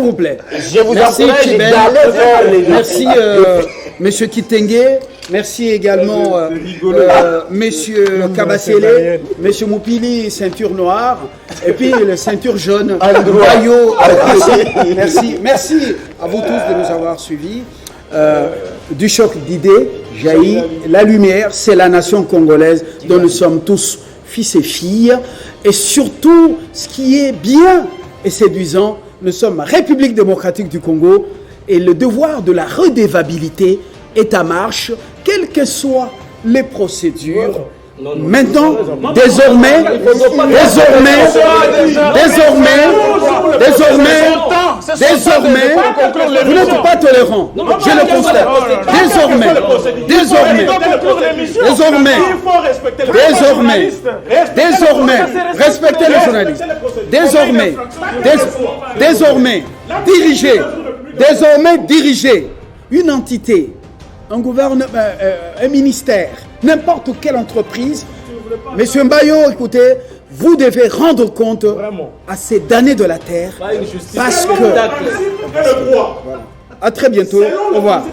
vous plaît. Je vous encourage d'aller vers les... Merci, Monsieur Kitenge. Merci également, Monsieur Kabassele, Monsieur Moupili, ceinture noire, et puis le ceinture jaune, Bayo. Merci à vous tous de nous avoir suivis. Du choc d'idées jaillit la lumière, c'est la nation congolaise dont nous sommes tous fils et filles. Et surtout, ce qui est bien et séduisant, nous sommes République démocratique du Congo et le devoir de la redevabilité est à marche, quelles que soient les procédures. Maintenant, désormais, vous n'êtes pas tolérant. Je le constate. Désormais, respectez les journalistes. Désormais, dirigez désormais diriger une entité, un gouvernement, un ministère, n'importe quelle entreprise, Monsieur Mbayo, écoutez, vous devez rendre compte à ces damnés de la terre parce que... Voilà. À très bientôt. Au revoir.